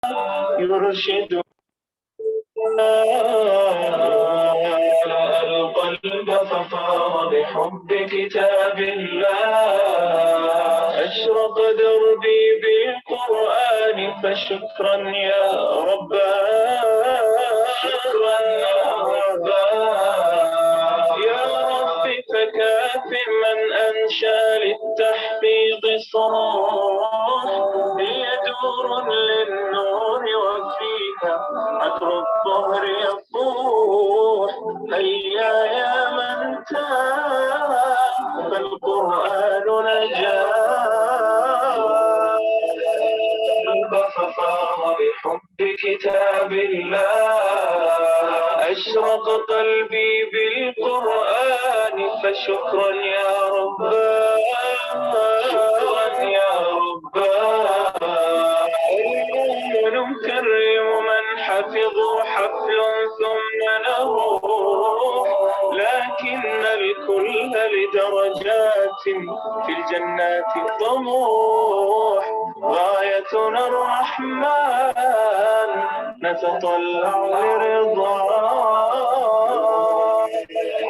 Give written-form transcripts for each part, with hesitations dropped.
يرشد القلب ففاض بحب كتاب الله. أشرق دربي بالقرآن فشكرا يا ربا، شكرا يا ربا. يا رب فكاف من أنشى للتحقيق صراح، هي دور للنور وفيها عطر الطهر يفوح. هيا يا من تاه فالقرآن نجاه. ففاض بحب كتاب الله. أشرق قلبي بالقرآن فشكرا يا ربا، شكرا يا ربا. اليوم نكرم من حفظوا حفل ثم نروح، لكن الكل لدرجات في الجنات طموح. غايتنا الرحمن نتطلع لرضاه.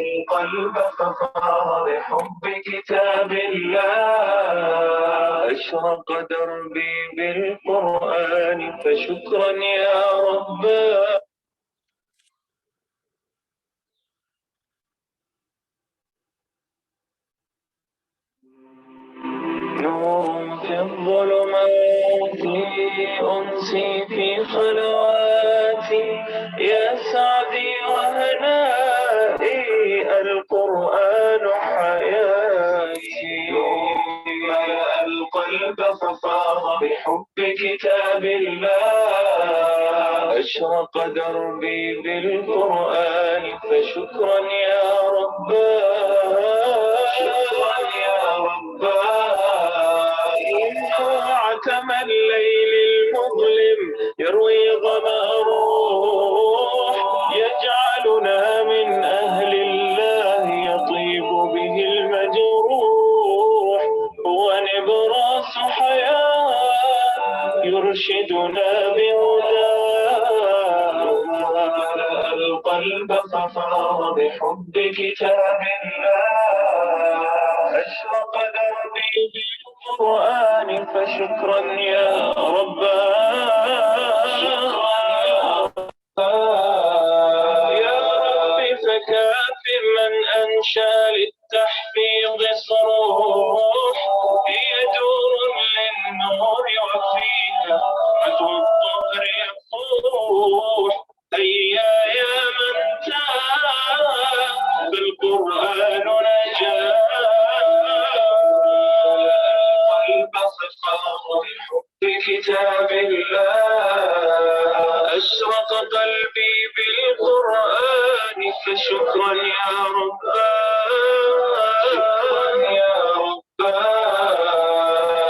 القلب ففاض بحب كتاب الله. أشرق دربي بالقرآن فشكرا يا ربا. نور في الظلمات أنسي في خلواتي، يا سعدي وهنائي القرآن حياتي. ملأ القلب ففاض بحب كتاب الله. أشرق دربي بالقرآن فشكرا يا ربا، شكرا يا ربا. عتم الليل المظلم يروي ظما روح، يجعلنا من أهل الله يطيب به المجروح. هو نبراس حياة يرشدنا بهداه. ملأ القلب ففاض بحب كتاب الله. أشرق دربي بالقرآن فشكرا يا ربا، شكرا يا ربا. يا رب فكاف من أنشى للتحفيظ صروح، هي دور للنور وفيها عطر الطهر يفوح. هيا يا من تاه بالقرآن نجاه. بحب كتاب الله. أشرق قلبي بالقرآن فشكرا يا ربا، شكرا يا ربا.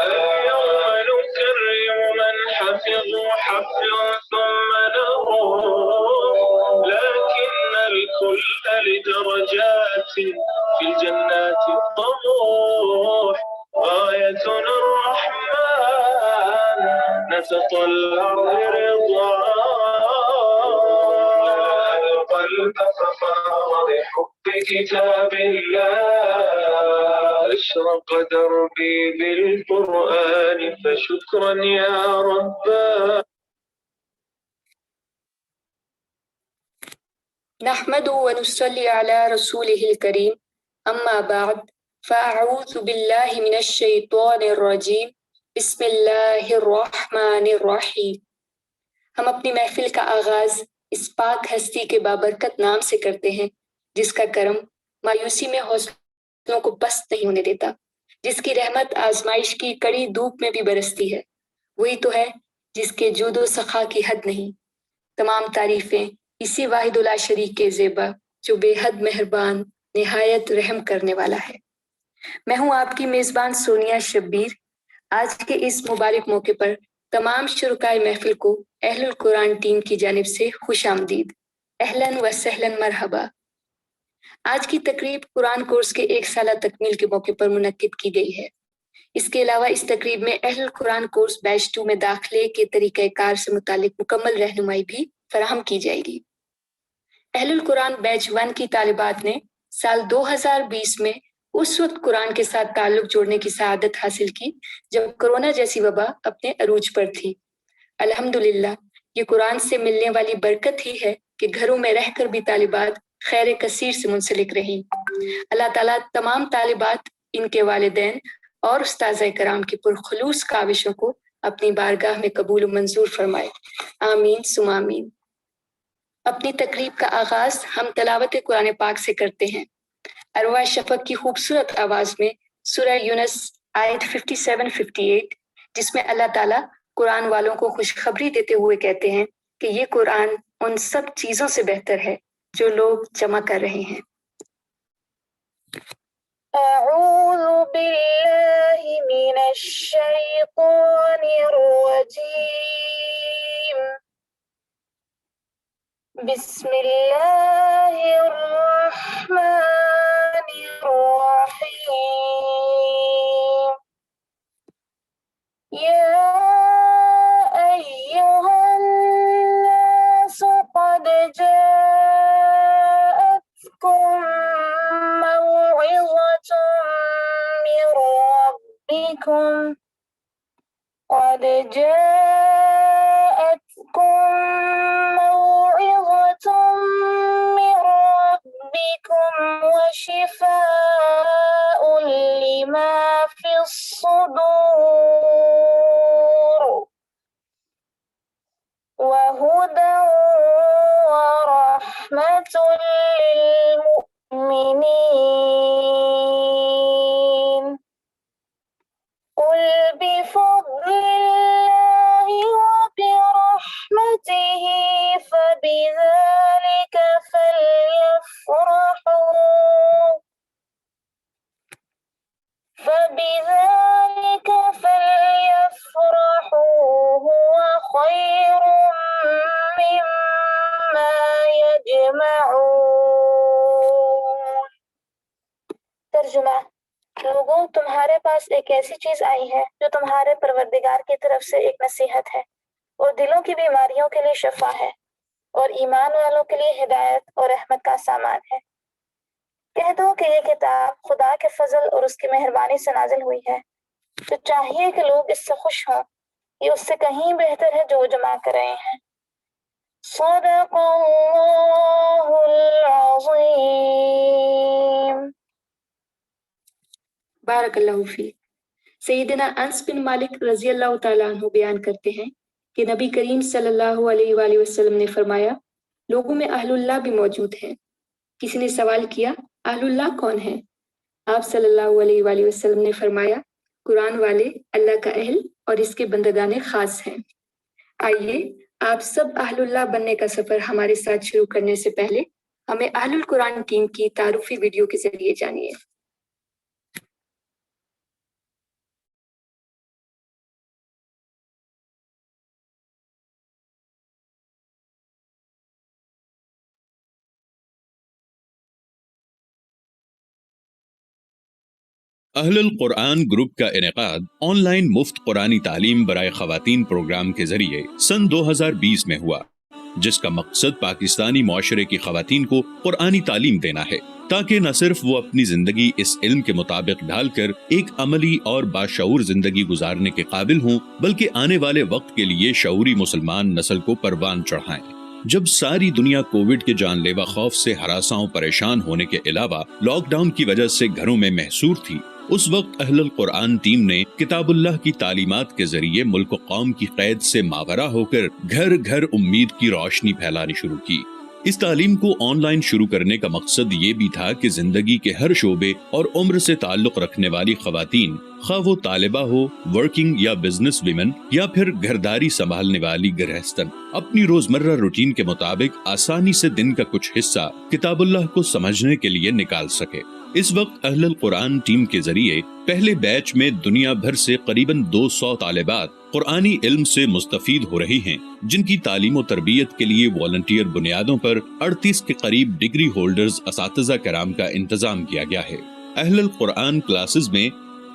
اليوم نكرم من حفظوا حفل ثم نروح، لكن الكل لدرجات في الجنات طموح. غايتنا الرحمن نتطلع لرضاه. القلب ففاض بحب كتاب الله. أشرق دربي بالقرآن فشكرا يا ربا. نحمده ونصلي على رسوله الكريم، أما بعد فأعوذ بالله من الشیطان الرجیم، بسم اللہ الرحمن الرحیم۔ ہم اپنی محفل کا آغاز اس پاک ہستی کے بابرکت نام سے کرتے ہیں جس کا کرم مایوسی میں حوصلوں کو پست نہیں ہونے دیتا، جس کی رحمت آزمائش کی کڑی دھوپ میں بھی برستی ہے۔ وہی تو ہے جس کے جود و سخا کی حد نہیں۔ تمام تعریفیں اسی واحد لا شریک کے زیبا جو بے حد مہربان نہایت رحم کرنے والا ہے۔ میں ہوں آپ کی میزبان سونیا شبیر۔ آج کے اس مبارک موقع پر تمام شرکائے محفل کو اہل القرآن ٹیم کی جانب سے خوش آمدید، اہلاً و سہلاً مرحبا۔ آج کی تقریب قرآن کورس کے 1 سالہ تکمیل کے موقع پر منعقد کی گئی ہے۔ اس کے علاوہ اس تقریب میں اہل القرآن کورس بیچ 2 میں داخلے کے طریقہ کار سے متعلق مکمل رہنمائی بھی فراہم کی جائے گی۔ اہل القرآن بیچ 1 کی طالبات نے سال 2020 میں اس وقت قرآن کے ساتھ تعلق جوڑنے کی سعادت حاصل کی جب کرونا جیسی وبا اپنے عروج پر تھی۔ الحمدللہ یہ قرآن سے ملنے والی برکت ہی ہے کہ گھروں میں رہ کر بھی طالبات خیر کثیر سے منسلک رہیں۔ اللہ تعالیٰ تمام طالبات، ان کے والدین اور اساتذہ کرام کی پرخلوص کاوشوں کو اپنی بارگاہ میں قبول و منظور فرمائے، آمین ثم آمین۔ اپنی تقریب کا آغاز ہم تلاوت قرآن پاک سے کرتے ہیں۔ ارواح شفق کی خوبصورت آواز میں سورہ یونس آیت 57-58، جس میں اللہ تعالیٰ قرآن والوں کو خوشخبری دیتے ہوئے کہتے ہیں کہ یہ قرآن ان سب چیزوں سے بہتر ہے جو لوگ جمع کر رہے ہیں۔ اعوذ باللہ من الشیطان الرجیم، بسم اللہ الرحمن الرحیم، یا ایہا الناس قد جاءتکم موعظة من ربکم قد جاءتکم موعظة من ربکم وشفاء لما في الصدور وهدى ورحمة للمؤمنين، قل بفضل الله وبرحمته فبذلك فليفرحوا هو خير مما يجمعون۔ ترجمہ: لوگوں، تمہارے پاس ایک ایسی چیز آئی ہے جو تمہارے پروردگار کی طرف سے ایک نصیحت ہے اور دلوں کی بیماریوں کے لیے شفا ہے اور ایمان والوں کے لیے ہدایت اور رحمت کا سامان ہے۔ کہہ دو کہ یہ کتاب خدا کے فضل اور اس کی مہربانی سے نازل ہوئی ہے، تو چاہیے کہ لوگ اس سے خوش ہوں۔ یہ اس سے کہیں بہتر ہے جو وہ جمع کر رہے ہیں۔ صدق اللہ العظیم۔ بارک اللہ فیک۔ سیدنا انس بن مالک رضی اللہ تعالیٰ عنہ بیان کرتے ہیں کہ نبی کریم صلی اللہ علیہ وآلہ وسلم نے فرمایا، لوگوں میں اہل اللہ بھی موجود ہیں۔ کسی نے سوال کیا، اہل اللہ کون ہیں؟ آپ صلی اللہ علیہ وآلہ وسلم نے فرمایا، قرآن والے اللہ کا اہل اور اس کے بندگان خاص ہیں۔ آئیے آپ سب اہل اللہ بننے کا سفر ہمارے ساتھ شروع کرنے سے پہلے ہمیں اہل القرآن ٹیم کی تعارفی ویڈیو کے ذریعے جانیے۔ اہل القرآن گروپ کا انعقاد آن لائن مفت قرآنی تعلیم برائے خواتین پروگرام کے ذریعے سن 2020 میں ہوا، جس کا مقصد پاکستانی معاشرے کی خواتین کو قرآنی تعلیم دینا ہے تاکہ نہ صرف وہ اپنی زندگی اس علم کے مطابق ڈھال کر ایک عملی اور باشعور زندگی گزارنے کے قابل ہوں، بلکہ آنے والے وقت کے لیے شعوری مسلمان نسل کو پروان چڑھائیں۔ جب ساری دنیا کووڈ کے جان لیوا خوف سے ہراساں پریشان ہونے کے علاوہ لاک ڈاؤن کی وجہ سے گھروں میں محصور تھی، اس وقت اہل القرآن ٹیم نے کتاب اللہ کی تعلیمات کے ذریعے ملک و قوم کی قید سے ماورا ہو کر گھر گھر امید کی روشنی پھیلانی شروع کی۔ اس تعلیم کو آن لائن شروع کرنے کا مقصد یہ بھی تھا کہ زندگی کے ہر شعبے اور عمر سے تعلق رکھنے والی خواتین، خواہ وہ طالبہ ہو، ورکنگ یا بزنس ویمن، یا پھر گھرداری سنبھالنے والی گرہستن، اپنی روزمرہ روٹین کے مطابق آسانی سے دن کا کچھ حصہ کتاب اللہ کو سمجھنے کے لیے نکال سکے۔ اس وقت اہل القرآن ٹیم کے ذریعے پہلے بیچ میں دنیا بھر سے قریباً 200 طالبات قرآنی علم سے مستفید ہو رہی ہیں، جن کی تعلیم و تربیت کے لیے والنٹیئر بنیادوں پر 38 کے قریب ڈگری ہولڈرز اساتذہ کرام کا انتظام کیا گیا ہے۔ اہل القرآن کلاسز میں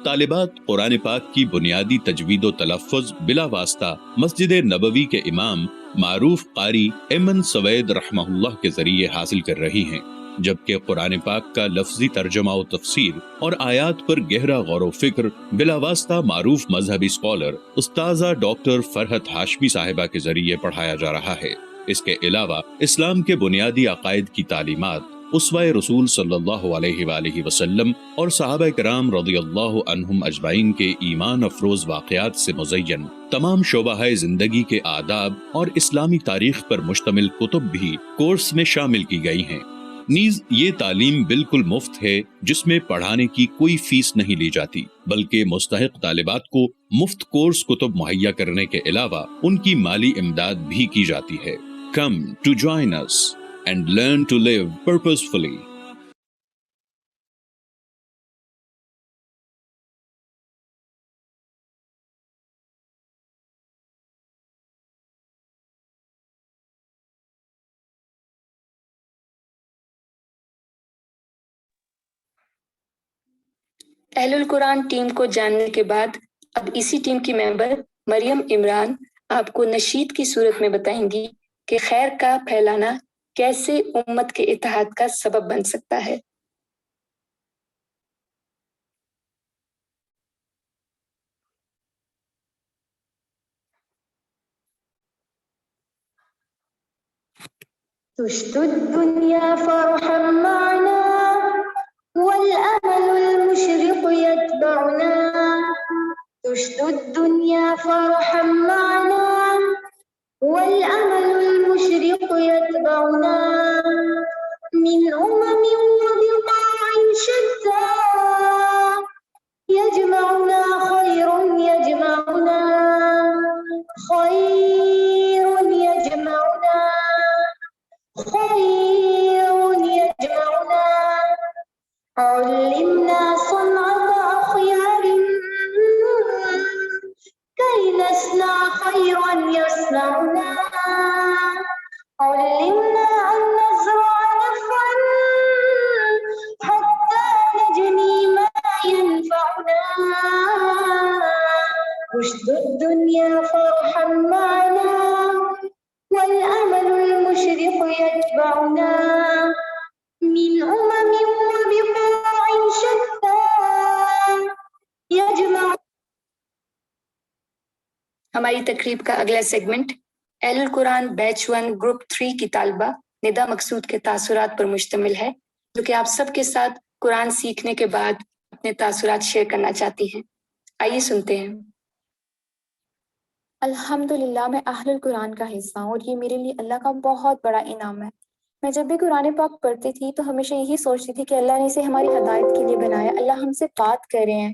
طالبات قرآن پاک کی بنیادی تجوید و تلفظ بلا واسطہ مسجد نبوی کے امام معروف قاری ایمن سوید رحمہ اللہ کے ذریعے حاصل کر رہی ہیں، جبکہ قرآن پاک کا لفظی ترجمہ و تفسیر اور آیات پر گہرا غور و فکر بلا واسطہ معروف مذہبی اسکالر استاذہ ڈاکٹر فرحت ہاشمی صاحبہ کے ذریعے پڑھایا جا رہا ہے۔ اس کے علاوہ اسلام کے بنیادی عقائد کی تعلیمات اسوہ رسول صلی اللہ علیہ وآلہ وسلم اور صحابہ کرام رضی اللہ عنہم اجمعین کے ایمان افروز واقعات سے مزین تمام شعبہ زندگی کے آداب اور اسلامی تاریخ پر مشتمل کتب بھی کورس میں شامل کی گئی ہیں۔ نیز یہ تعلیم بالکل مفت ہے، جس میں پڑھانے کی کوئی فیس نہیں لی جاتی، بلکہ مستحق طالبات کو مفت کورس کتب مہیا کرنے کے علاوہ ان کی مالی امداد بھی کی جاتی ہے۔ Come to join us and learn to live purposefully. اہل القرآن ٹیم کو جاننے کے بعد اب اسی ٹیم کی ممبر مریم عمران آپ کو نشید کی صورت میں بتائیں گی کہ خیر کا پھیلانا کیسے امت کے اتحاد کا سبب بن سکتا ہے۔ تشد الدنيا فرحا معنا والأمل المشرق يتبعنا، تشد الدنيا فرحا معنا والأمل المشرق يتبعنا، من أمم وبقاع شتى يجمعنا خير يجمعنا، خير يجمعنا، خير يجمعنا، علمنا صنعة أخيار كي نصنع خيرا يصنعنا، علمنا أن نزرع نفعا حتى نجني ما ينفعنا، رشد الدنيا فرحا معنا والأمل المشرق يتبعنا، من أمم وبقاع شتى يجمع۔ ہماری تقریب کا اگلا سیگمنٹ اہل القرآن بیچ 1 گروپ 3 کی طالبہ ندا مقصود کے تاثرات پر مشتمل ہے، جو کہ آپ سب کے ساتھ قرآن سیکھنے کے بعد اپنے تاثرات شیئر کرنا چاہتی ہیں۔ آئیے سنتے ہیں۔ الحمدللہ میں اہل القرآن کا حصہ ہوں اور یہ میرے لیے اللہ کا بہت بڑا انعام ہے۔ میں جب بھی قرآن پاک پڑھتی تھی تو ہمیشہ یہی سوچتی تھی کہ اللہ نے اسے ہماری ہدایت کے لیے بنایا، اللہ ہم سے بات کر رہے ہیں،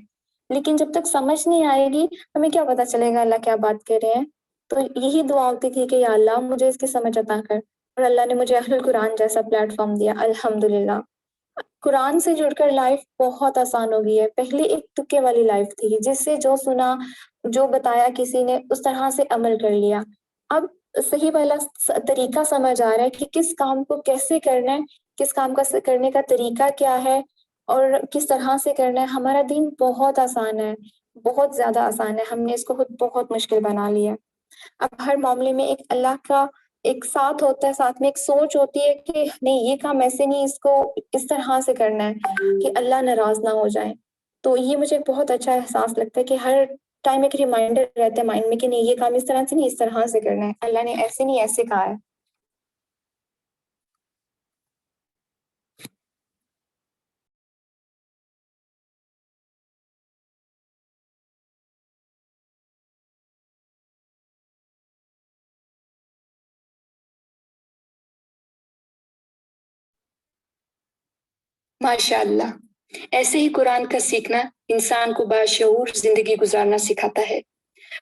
لیکن جب تک سمجھ نہیں آئے گی ہمیں کیا پتہ چلے گا اللہ کیا بات کر رہے ہیں۔ تو یہی دعا ہوتی تھی کہ یا اللہ مجھے اس کی سمجھ عطا کر، اور اللہ نے مجھے اہل القرآن جیسا پلیٹ فارم دیا، الحمدللہ۔ قرآن سے جڑ کر لائف بہت آسان ہو گئی ہے۔ پہلے ایک تکے والی لائف تھی، جس سے جو سنا، جو بتایا کسی نے اس طرح سے عمل کر لیا۔ اب صحیح والا طریقہ سمجھ آ رہا ہے کہ کس کام کو کیسے کرنا ہے، کس کام کا کرنے کا طریقہ کیا ہے اور کس طرح سے کرنا ہے۔ ہمارا دین بہت آسان ہے، بہت زیادہ آسان ہے، ہم نے اس کو خود بہت مشکل بنا لیا۔ اب ہر معاملے میں ایک اللہ کا ایک ساتھ ہوتا ہے، ساتھ میں ایک سوچ ہوتی ہے کہ نہیں یہ کام ایسے نہیں، اس کو اس طرح سے کرنا ہے کہ اللہ ناراض نہ ہو جائے۔ تو یہ مجھے بہت اچھا احساس لگتا ہے کہ ہر ٹائم ایک ریمائنڈر رہتا ہے مائنڈ میں کہ نہیں یہ کام اس طرح سے نہیں، اس طرح سے کرنا ہے، اللہ نے ایسے نہیں ایسے کہا ہے۔ ماشاء اللہ، ایسے ہی قرآن کا سیکھنا انسان کو باشعور زندگی گزارنا سکھاتا ہے۔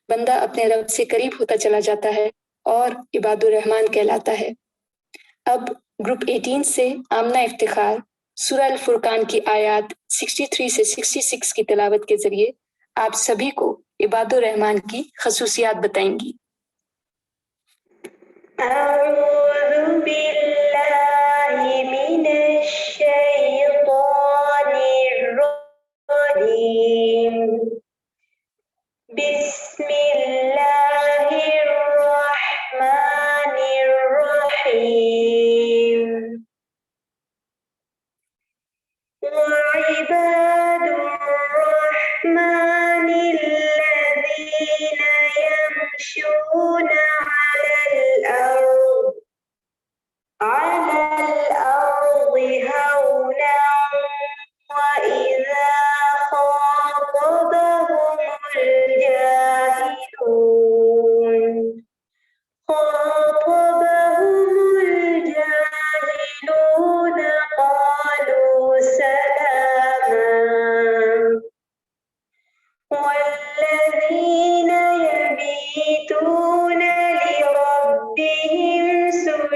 بندہ اپنے رب سے قریب ہوتا چلا جاتا ہے اور عباد الرحمن کہلاتا ہے۔ اب گروپ 18 سے آمنہ افتخار سورہ الفرقان کی آیات 63 سے 66 کی تلاوت کے ذریعے آپ سبھی کو عباد الرحمن کی خصوصیات بتائیں گی۔ أعوذ بالله من الشيطان الرجيم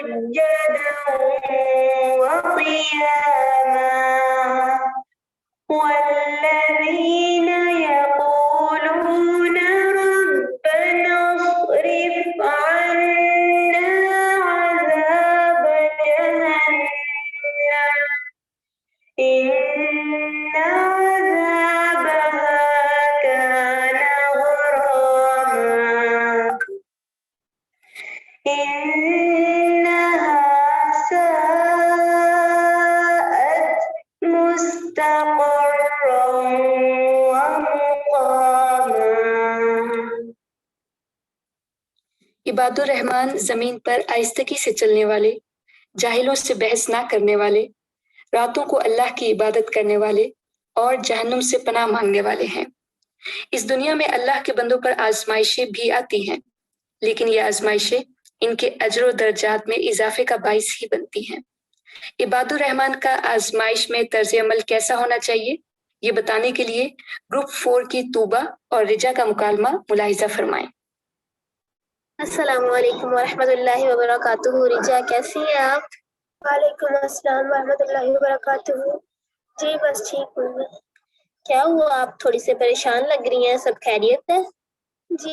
سجدا وقياما والذين يقولون ربنا اصرف عنا عذاب جهنم إن عذابها كان غراما إنها ساءت مستقرا ومقاما. عباد الرحمن زمین پر آہستگی سے چلنے والے، جاہلوں سے بحث نہ کرنے والے، راتوں کو اللہ کی عبادت کرنے والے اور جہنم سے پناہ مانگنے والے ہیں۔ اس دنیا میں اللہ کے بندوں پر آزمائشیں بھی آتی ہیں، لیکن یہ آزمائشیں ان کے اجر و درجات میں اضافے کا باعث ہی بنتی ہیں۔ عباد الرحمن کا آزمائش میں طرز عمل کیسا ہونا چاہیے، یہ بتانے کے لیے گروپ 4 کی طوبہ اور رجا کا مکالمہ ملاحظہ فرمائیں۔ السلام علیکم ورحمۃ اللہ وبرکاتہ۔ رجا کیسی ہیں آپ؟ وعلیکم السلام ورحمۃ اللہ وبرکاتہ۔ جی بس ٹھیک ہوں میں۔ کیا ہوا، آپ تھوڑی سی پریشان لگ رہی ہیں، سب خیریت ہے؟ جی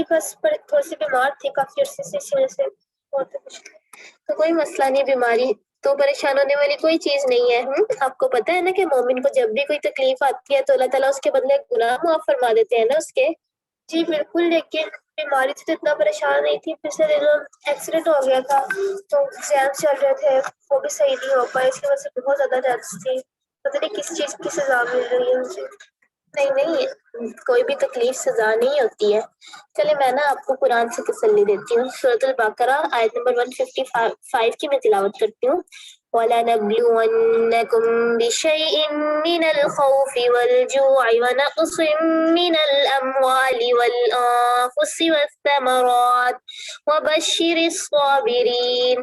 بس تھوڑی سی بیمار تھی کافی عرصے سے، اس وجہ سے اور تو کوئی مسئلہ نہیں، بیماری تو پریشان ہونے والی کوئی چیز نہیں ہے۔ آپ کو پتہ ہے نا کہ مومن کو جب بھی کوئی تکلیف آتی ہے تو اللہ تعالیٰ اس کے بدلے گناہ معاف فرما دیتے ہیں نا اس کے۔ جی بالکل، لیکن بیماری سے تو اتنا پریشان نہیں تھی، پچھلے دنوں ایکسیڈنٹ ہو گیا تھا تو ایگزام چل رہے تھے، وہ بھی صحیح نہیں ہو پائے، اس کی وجہ سے بہت زیادہ ڈرس تھی، پتہ نہیں کس چیز کی سزا مل رہی ہے مجھے۔ نہیں، کوئی بھی تکلیف سزا نہیں ہوتی ہے۔ چلے میں نا آپ کو قرآن سے تسلی دیتی ہوں، سورۃ البقرہ آیت نمبر 155 کی میں تلاوت کرتی ہوں۔ وَلَنَبْلُوَنَّكُمْ بِشَيْءٍ مِّنَ الْخَوْفِ وَالْجُوعِ وَنَقْصٍ مِّنَ الْأَمْوَالِ وَالْأَنفُسِ وَالثَّمَرَاتِ وَبَشِّرِ الصَّابِرِينَ۔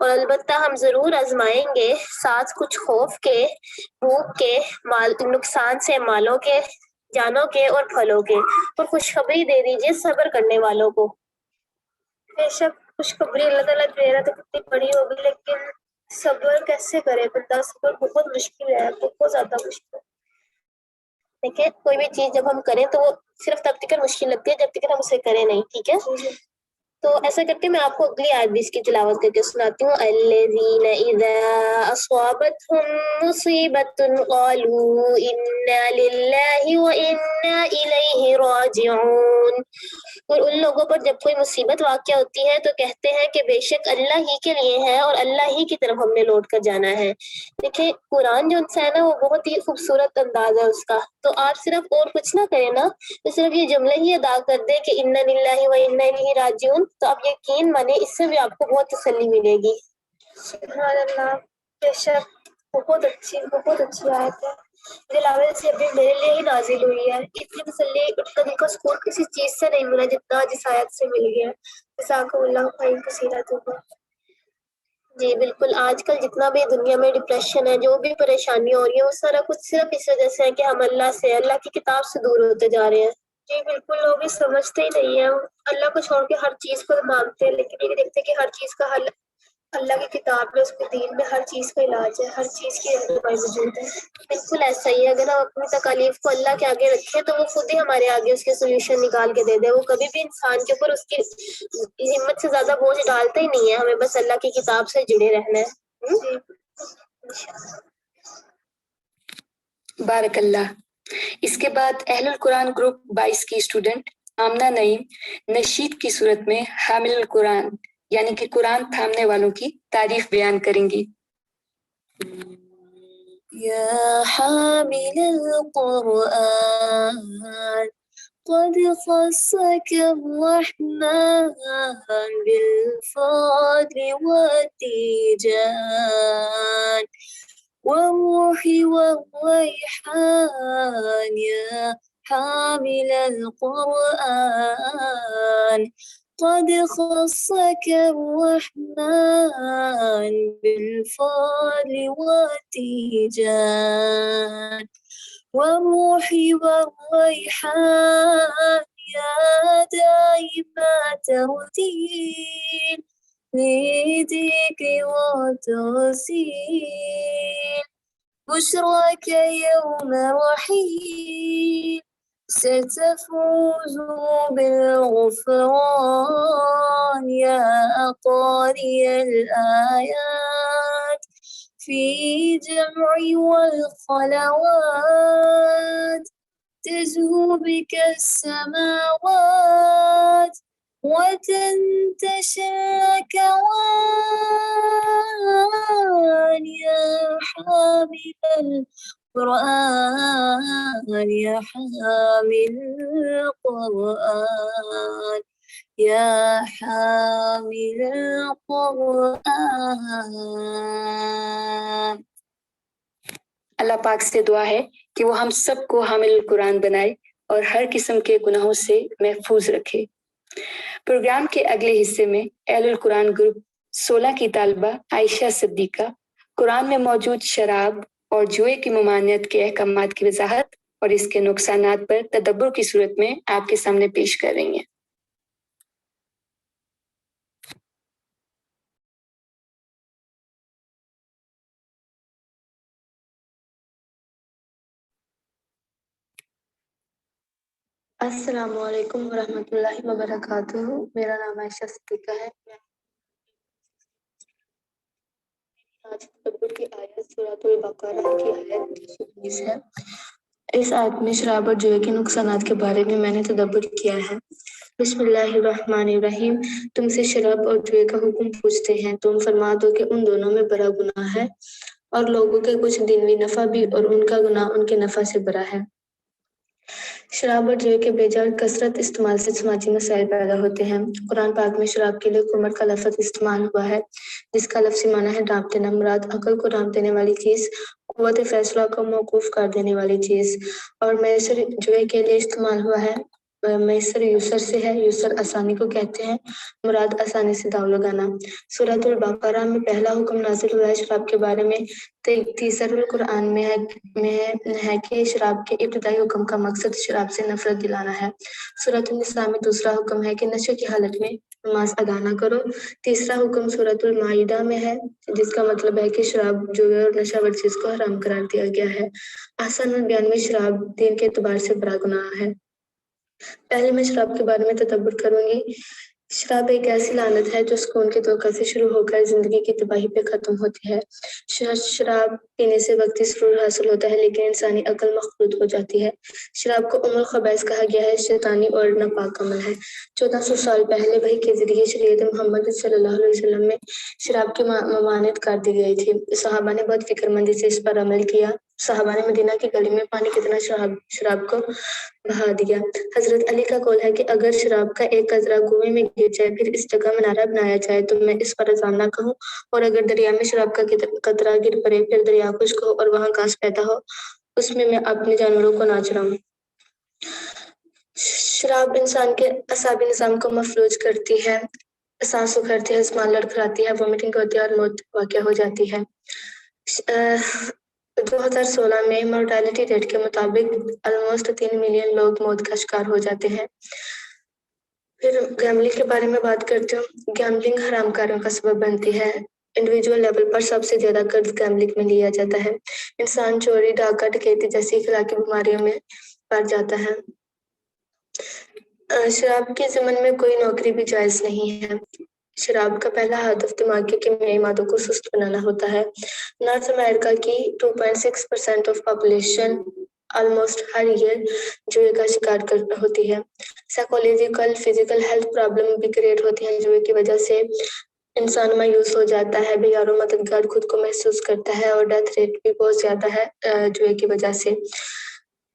اور البتہ ہم ضرور آزمائیں گے، ساتھ کچھ خوف کے، بھوک کے، نقصان سے مالوں کے، جانوں کے اور پھلوں کے، اور خوشخبری دے دیجیے صبر کرنے والوں کو۔ بے شک خوشخبری اللہ تعالیٰ دے رہا تو کتنی بڑی ہوگی، لیکن صبر کیسے کرے بندہ؟ صبر بہت مشکل ہے، بہت زیادہ مشکل۔ دیکھیں کوئی بھی چیز جب ہم کریں تو وہ صرف تب تک مشکل لگتی ہے جب تک ہم اسے کریں نہیں، ٹھیک ہے؟ تو ایسا کرتے میں آپ کو اگلی آیت بھی اس کی تلاوت کر کے سناتی ہوں۔ الذین اذا اصابتهم مصیبۃ قالوا انا للہ وانا الیہ راجعون۔ اور ان لوگوں پر جب کوئی مصیبت واقع ہوتی ہے تو کہتے ہیں کہ بے شک اللہ ہی کے لیے ہے اور اللہ ہی کی طرف ہم نے لوٹ کر جانا ہے۔ دیکھیں قرآن جو ان سے ہے نا وہ بہت ہی خوبصورت انداز ہے اس کا، تو آپ صرف اور کچھ نہ کریں نا، تو صرف یہ جملے ہی ادا کر دیں کہ انا للہ و انا الیہ راجعون، تو آپ یقین مانیں اس سے بھی آپ کو بہت تسلی ملے گی۔ سبحان اللہ، بے شک بہت اچھی آیت ہے، دلاورے سے ابھی میرے لیے ہی نازل ہوئی ہے۔ اتنی تسلی، اتنا دل کا سکون کسی چیز سے نہیں ملا جتنا جس آیت سے مل گیا۔ جزاکم اللہ خیر کثیرا۔ جی بالکل، آج کل جتنا بھی دنیا میں ڈپریشن ہے، جو بھی پریشانی ہو رہی ہے، وہ سارا کچھ صرف اس وجہ سے ہے کہ ہم اللہ کی کتاب سے دور ہوتے جا رہے ہیں۔ جی بالکل، لوگ بھی سمجھتے ہی نہیں ہیں، اللہ کو چھوڑ کے ہر چیز کو مانگتے ہیں، لیکن یہ دیکھتے کہ ہر چیز کا حل اللہ کی کتاب میں، اس کے دین میں ہر چیز کا علاج ہے، ہر چیز کی رہنمائی موجود ہے۔ بالکل ایسا ہی ہے، اگر ہم اپنی تکالیف کو اللہ کے آگے رکھیں تو وہ خود ہی ہمارے آگے اس کے سولوشن نکال کے دے دے۔ وہ کبھی بھی انسان کے اوپر اس کی ہمت سے زیادہ بوجھ ڈالتا ہی نہیں ہے، ہمیں بس اللہ کی کتاب سے جڑے رہنا ہے۔ بارک اللہ۔ اس کے بعد اہل القرآن گروپ 22 کی اسٹوڈنٹ آمنہ نعیم نشید کی صورت میں حامل القرآن یعنی کہ قرآن تھامنے والوں کی تعریف بیان کریں گی۔ یا حامل القرآن قد خصك الرحمن بالفضل والتيجان والروح والريحان يا حامل القرآن قد خصك الرحمن بالفضل والتيجان والروح والريحان يا دائم ترتيل للذكر والترسيل بشراك يوم رحيل ستفوز بالغفران يا قارئ الآيات في جمع والخلوات تزهو بك السماوات وتنتشر الأكوان يا حامل القرآن يا حامل القرآن يا حامل القرآن. اللہ پاک سے دعا ہے کہ وہ ہم سب کو حامل القرآن بنائے اور ہر قسم کے گناہوں سے محفوظ رکھے۔ پروگرام کے اگلے حصے میں اہل القرآن گروپ 16 کی طالبہ عائشہ صدیقہ قرآن میں موجود شراب اور جوئے کی ممانعت کے احکامات کی وضاحت اور اس کے نقصانات پر تدبر کی صورت میں آپ کے سامنے پیش کر رہی ہیں۔ السلام علیکم ورحمۃ اللہ وبرکاتہ۔ میرا نام عائشہ صدیقہ ہے۔ میں آج تدبر کی آیت سورۃ البقرہ کی آیت 19 ہے۔ اس آیت میں شراب اور جوئے کے نقصانات کے بارے میں نے تدبر کیا ہے۔ بسم اللہ الرحمن الرحیم۔ تم سے شراب اور جوئے کا حکم پوچھتے ہیں، تم فرما دو کہ ان دونوں میں بڑا گناہ ہے اور لوگوں کے کچھ دنوی نفع بھی، اور ان کا گناہ ان کے نفع سے بڑا ہے۔ شراب اور جوئے کے بے جا کثرت استعمال سے سماجی مسائل پیدا ہوتے ہیں۔ قرآن پاک میں شراب کے لیے خمر کا لفظ استعمال ہوا ہے، جس کا لفظی معنی ہے ڈانپ دینا۔ مراد عقل کو ڈانپ دینے والی چیز، قوت فیصلہ کو موقوف کر دینے والی چیز۔ اور میسر جوئے کے لیے استعمال ہوا ہے، میسر یسر سے ہے، یسر آسانی کو کہتے ہیں، مراد آسانی سے داؤ لگانا۔ سورۃ البقرہ میں پہلا حکم نازل ہوا ہے شراب کے بارے میں۔ تیسر القرآن میں ہے کہ شراب کے ابتدائی حکم کا مقصد شراب سے نفرت دلانا ہے۔ سورۃ النساء میں دوسرا حکم ہے کہ نشے کی حالت میں نماز ادا نہ کرو۔ تیسرا حکم سورۃ المائدہ میں ہے، جس کا مطلب ہے کہ شراب، جوئے اور نشہ ور چیز کو حرام قرار دیا گیا ہے۔ احسن البیان میں شراب دین کے اعتبار سے بڑا گناہ ہے۔ پہلے میں شراب کے بارے میں تدبر کروں گی۔ شراب ایک ایسی لعنت ہے جو سکون کے دھوکہ سے شروع ہو کر زندگی کی تباہی پہ ختم ہوتی ہے۔ شراب پینے سے وقتی سرور حاصل ہوتا ہے، لیکن انسانی عقل مخلوط ہو جاتی ہے۔ شراب کو ام الخبائث کہا گیا ہے، شیطانی اور ناپاک عمل ہے۔ 1400 سال پہلے وحی کے ذریعے شریعت محمد صلی اللہ علیہ وسلم میں شراب کی ممانعت کر دی گئی تھی۔ صحابہ نے بہت فکر مندی سے اس پر عمل کیا۔ صحابہ نے مدینہ کی گلی میں پانی کی طرح شراب کو بہا دیا۔ حضرت علی کا قول ہے کہ اگر شراب کا ایک قطرہ کنویں میں گر جائے، پھر اس جگہ منارہ بنایا جائے تو میں اس پر اذان نہ کہوں، اور اگر دریا میں شراب کا قطرہ گر پڑے، پھر دریا خشک ہو اور وہاں گھاس پیدا ہو، اس میں اپنے جانوروں کو نہ چراؤں۔ شراب انسان کے اعصابی نظام کو مفلوج کرتی ہے، سانس اکھڑتی ہے، آسمان لڑکھڑاتی ہے، وومٹنگ ہوتی ہے اور موت واقع ہو جاتی ہے۔ 2016 میں مورٹیلٹی ریٹ کے مطابق آلموسٹ 3 ملین لوگ موت کا شکار ہو جاتے ہیں۔ پھر گیمبلنگ کے بارے میں بات کرتی ہوں۔ گیمبلنگ حرام کاریوں کا سبب بنتی ہے۔ انڈیویجول لیول پر سب سے زیادہ قرض گیمبلنگ میں لیا جاتا ہے۔ انسان چوری، ڈاکہ، ڈکیتی جیسی اخلاقی بیماریوں میں پڑ جاتا ہے۔ شراب کے ضمن میں کوئی نوکری بھی جائز نہیں ہے۔ شراب کا پہلا ہدف دماغ کے کیمیائی مادوں کو سست بنانا ہوتا ہے۔ نارتھ امریکہ کی 2.6% آف پاپولیشن آلموسٹ ہر ایئر جوئے کا شکار ہوتی ہے۔ سائیکولوجیکل، فزیکل ہیلتھ پرابلم بھی کریٹ ہوتی ہیں جوئے کی وجہ سے۔ انسان مایوس ہو جاتا ہے، بے یار و مددگار خود کو محسوس کرتا ہے، اور ڈیتھ ریٹ بھی بہت زیادہ ہے جوئے کی وجہ سے۔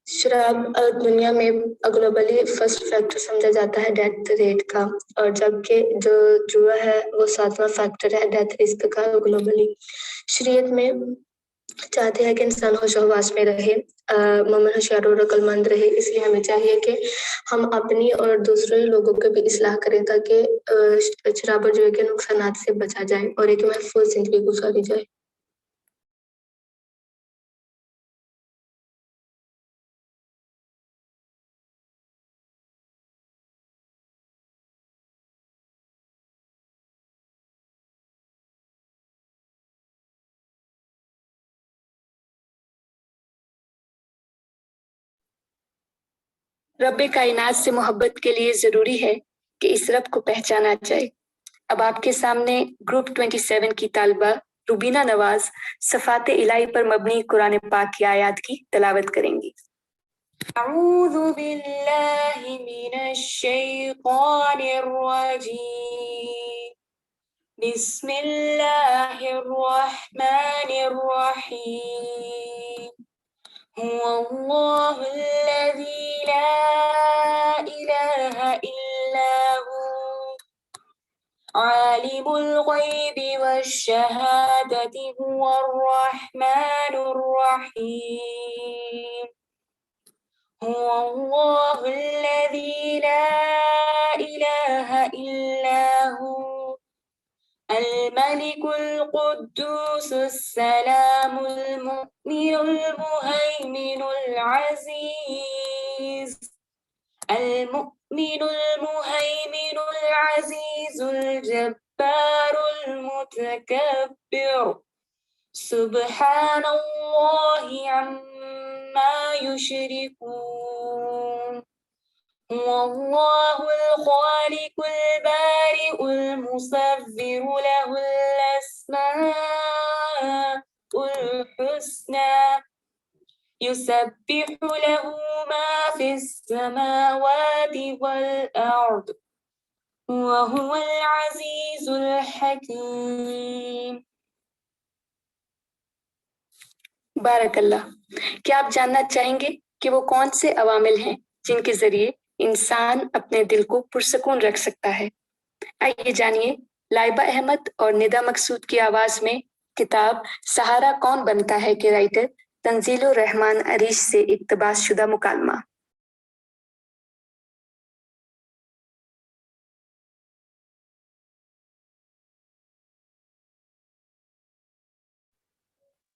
شراب دنیا میں گلوبلی فرسٹ فیکٹر سمجھا جاتا ہے ڈیتھ ریٹ کا، اور جبکہ جو جوا ہے وہ 7واں فیکٹر ہے ڈیتھ رسک کا گلوبلی۔ شریعت میں چاہتے ہیں کہ انسان ہوش و حواس میں رہے، مومن ہوشیار اور عقل مند رہے، اس لیے ہمیں چاہیے کہ ہم اپنی اور دوسرے لوگوں کی بھی اصلاح کریں تاکہ شراب اور جوئے کے نقصانات سے بچا جائے اور ایک محفوظ زندگی گزاری جائے۔ رب کائنات سے محبت کے لیے ضروری ہے کہ اس رب کو پہچانا جائے۔ اب آپ کے سامنے گروپ 27 کی طالبہ روبینہ نواز صفات الہی پر مبنی قرآن پاک کی آیات کی تلاوت کریں گی۔ اعوذ باللہ من الشیطان الرجیم، بسم اللہ الرحمن الرحیم، هو الله الذي لا إله إلا هو عالم الغيب والشهادة هو الرحمن الرحيم، هو الله الذي لا إله إلا هو الملك القدوس السلام المؤمن المهيمن العزيز العزيز الجبار المتكبر، سبحان الله عما يشركون، هو الله الخالق البارئ المصور له الأسماء الحسنى، يسبح له ما في السماوات والأرض، وهو العزيز الحكيم۔ بارک اللہ۔ کیا آپ جاننا چاہیں گے کہ وہ کون سے عوامل ہیں جن کے ذریعے انسان اپنے دل کو پرسکون رکھ سکتا ہے؟ آئیے جانیے لائبہ احمد اور ندا مقصود کی آواز میں کتاب سہارا کون بنتا ہے کے رائٹر تنزیل الرحمن عریش سے اقتباس شدہ مکالمہ۔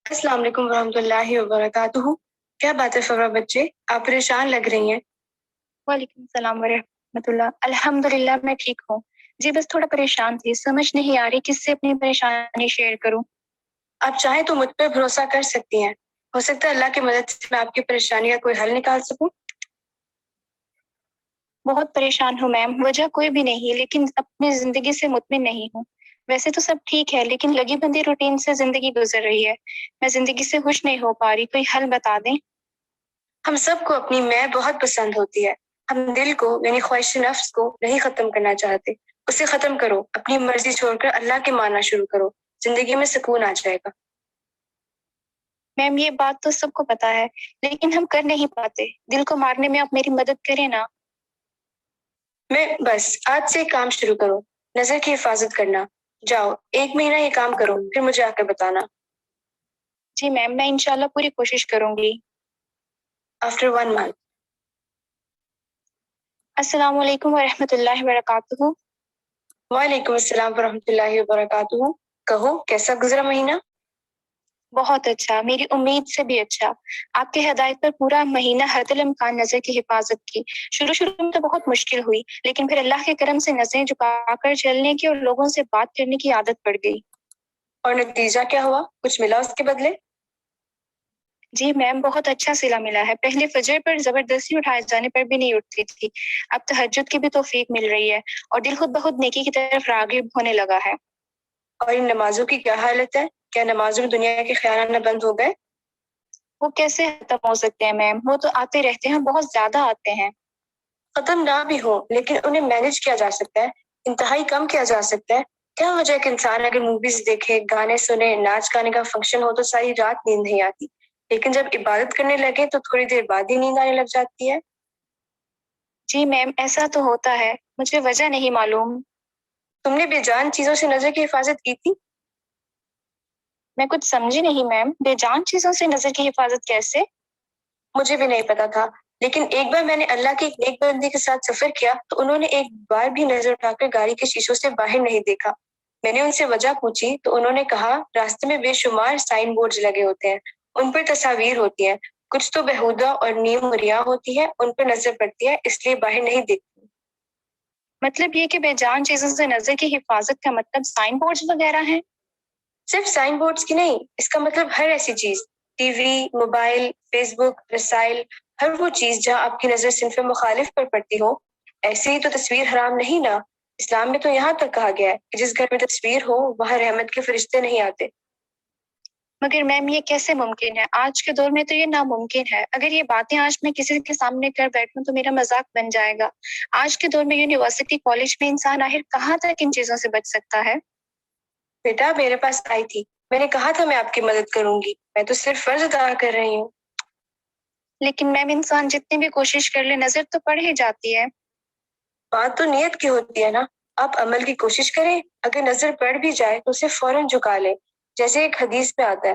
السلام علیکم ورحمۃ اللہ وبرکاتہ۔ کیا بات ہے فورا بچے، آپ پریشان لگ رہی ہیں؟ وعلیکم السلام ورحمۃ اللہ۔ الحمد للہ میں ٹھیک ہوں جی، بس تھوڑا پریشان تھی، سمجھ نہیں آ رہی کس سے اپنی پریشانی شیئر کروں۔ آپ چاہیں تو مجھ پہ بھروسہ کر سکتی ہیں، ہو سکتا ہے اللہ کی مدد سے میں آپ کی پریشانی کا کوئی حل نکال سکوں۔ بہت پریشان ہوں میم، وجہ کوئی بھی نہیں، لیکن اپنی زندگی سے مطمئن نہیں ہوں۔ ویسے تو سب ٹھیک ہے، لیکن لگی بندی روٹین سے زندگی گزر رہی ہے، میں زندگی سے خوش نہیں ہو پا رہی، کوئی حل بتا دیں۔ ہم سب کو اپنی میں بہت پسند ہوتی ہے، ہم دل کو یعنی خواہش نفس کو نہیں ختم کرنا چاہتے، اسے ختم کرو، اپنی مرضی چھوڑ کر اللہ کے ماننا شروع کرو، زندگی میں سکون آ جائے گا۔ میم یہ بات تو سب کو پتا ہے، لیکن ہم کر نہیں پاتے، دل کو مارنے میں آپ میری مدد کریں نا۔ میں بس آج سے ایک کام شروع کرو، نظر کی حفاظت کرنا، جاؤ 1 مہینہ یہ کام کرو، پھر مجھے آ کر بتانا۔ جی میم، میں انشاءاللہ پوری کوشش کروں گی۔ After 1 month۔ السلام علیکم ورحمۃ اللہ وبرکاتہ۔ وعلیکم السلام ورحمۃ اللہ وبرکاتہ۔ کہو کیسا گزرا مہینہ؟ بہت اچھا، میری امید سے بھی اچھا۔ آپ کے ہدایت پر پورا مہینہ حد الامکان نظر کی حفاظت کی۔ شروع میں تو بہت مشکل ہوئی، لیکن پھر اللہ کے کرم سے نظریں جھکا کر چلنے کی اور لوگوں سے بات کرنے کی عادت پڑ گئی۔ اور نتیجہ کیا ہوا؟ کچھ ملا اس کے بدلے؟ جی میم، بہت اچھا صلہ ملا ہے۔ پہلے فجر پر زبردستی اٹھائے جانے پر بھی نہیں اٹھتی تھی، اب تہجد کی بھی توفیق مل رہی ہے اور دل خود بخود نیکی کی طرف راغب ہونے لگا ہے۔ اور ان نمازوں کی کیا حالت ہے؟ کیا نمازوں میں دنیا کے خیالات نہ بند ہو گئے؟ وہ کیسے ختم ہو سکتے ہیں میم، وہ تو آتے رہتے ہیں، بہت زیادہ آتے ہیں۔ ختم نہ بھی ہو لیکن انہیں مینج کیا جا سکتا ہے، انتہائی کم کیا جا سکتا ہے۔ کیا وجہ ہے کہ انسان اگر موویز دیکھے، گانے سنے، ناچ گانے کا فنکشن ہو تو ساری رات نیند نہیں آتی، لیکن جب عبادت کرنے لگے تو تھوڑی دیر بعد ہی نیند آنے لگ جاتی ہے؟ جی میم، ایسا تو ہوتا ہے، مجھے وجہ نہیں معلوم۔ تم نے بے جان چیزوں سے نظر کی حفاظت کی تھی؟ میں کچھ سمجھی نہیں میم، بے جان چیزوں سے نظر کی حفاظت کیسے؟ مجھے بھی نہیں پتا تھا، لیکن ایک بار میں نے اللہ کی ایک نیک بندی کے ساتھ سفر کیا تو انہوں نے ایک بار بھی نظر اٹھا کر گاڑی کے شیشوں سے باہر نہیں دیکھا۔ میں نے ان سے وجہ پوچھی تو انہوں نے کہا راستے میں بے شمار سائن بورڈز لگے ہوتے ہیں، ان پر تصاویر ہوتی ہیں، کچھ تو بےہودہ اور نیم مریا ہوتی ہے، ان پر نظر پڑتی ہے، اس لیے باہر نہیں دیکھتی۔ مطلب یہ کہ بے جان چیزوں سے نظر کی حفاظت کا مطلب سائن بورڈز وغیرہ ہیں؟ صرف سائن بورڈز کی نہیں، اس کا مطلب ہر ایسی چیز، ٹی وی، موبائل، فیس بک، رسائل ہر وہ چیز جہاں آپ کی نظر صنف مخالف پر پڑتی ہو، ایسے ہی تو تصویر حرام نہیں نا؟ اسلام میں تو یہاں تک کہا گیا ہے کہ جس گھر میں تصویر ہو وہاں رحمت کے فرشتے نہیں آتے۔ مگر میم یہ کیسے ممکن ہے؟ آج کے دور میں تو یہ ناممکن ہے۔ اگر یہ باتیں آج میں کسی کے سامنے کر بیٹھوں تو میرا مذاق بن جائے گا۔ آج کے دور میں یونیورسٹی کالج میں انسان آخر کہاں تک ان چیزوں سے بچ سکتا ہے؟ بیٹا میرے پاس آئی تھی، میں نے کہا تھا میں آپ کی مدد کروں گی، میں تو صرف فرض ادا کر رہی ہوں۔ لیکن میم انسان جتنی بھی کوشش کر لے نظر تو پڑ ہی جاتی ہے۔ بات تو نیت کی ہوتی ہے نا، آپ عمل کی کوشش کریں، اگر نظر پڑ بھی جائے تو اسے فوراً جھکا لیں، جیسے ایک حدیث میں آتا ہے۔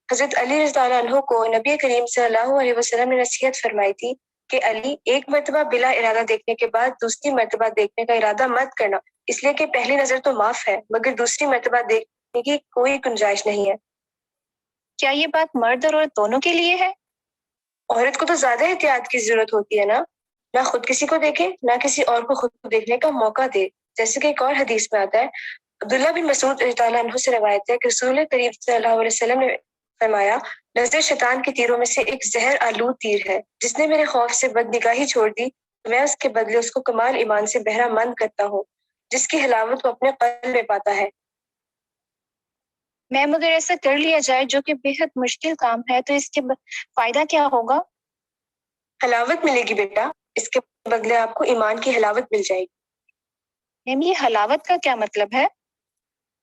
حضرت علی رضی اللہ عنہ کو نبی کریم صلی اللہ علیہ وسلم نے نصیحت فرمائی تھی کہ علی، ایک مرتبہ بلا ارادہ دیکھنے کے بعد دوسری مرتبہ دیکھنے کا ارادہ مت کرنا، اس لیے کہ پہلی نظر تو معاف ہے مگر دوسری مرتبہ دیکھنے کی کوئی گنجائش نہیں ہے۔ کیا یہ بات مرد اور عورت دونوں کے لیے ہے؟ عورت کو تو زیادہ احتیاط کی ضرورت ہوتی ہے نا، نہ خود کسی کو دیکھے نہ کسی اور کو خود کو دیکھنے کا موقع دے، جیسے کہ ایک اور حدیث میں آتا ہے۔ عبداللہ بن مسعود رضی اللہ عنہ سے روایت ہے کہ رسول کریم صلی اللہ علیہ وسلم نے فرمایا، نظر شیطان کے تیروں میں سے ایک زہر آلود تیر ہے، جس نے میرے خوف سے بد نگاہی چھوڑ دی، میں اس کے بدلے اس کو کمال ایمان سے بہرہ مند کرتا ہوں، جس کی حلاوت وہ اپنے قلب میں پاتا ہے۔ میم اگر ایسا کر لیا جائے جو کہ بے حد مشکل کام ہے تو اس کے فائدہ کیا ہوگا؟ حلاوت ملے گی بیٹا، اس کے بدلے آپ کو ایمان کی حلاوت مل جائے گی۔ میم یہ حلاوت کا کیا مطلب ہے؟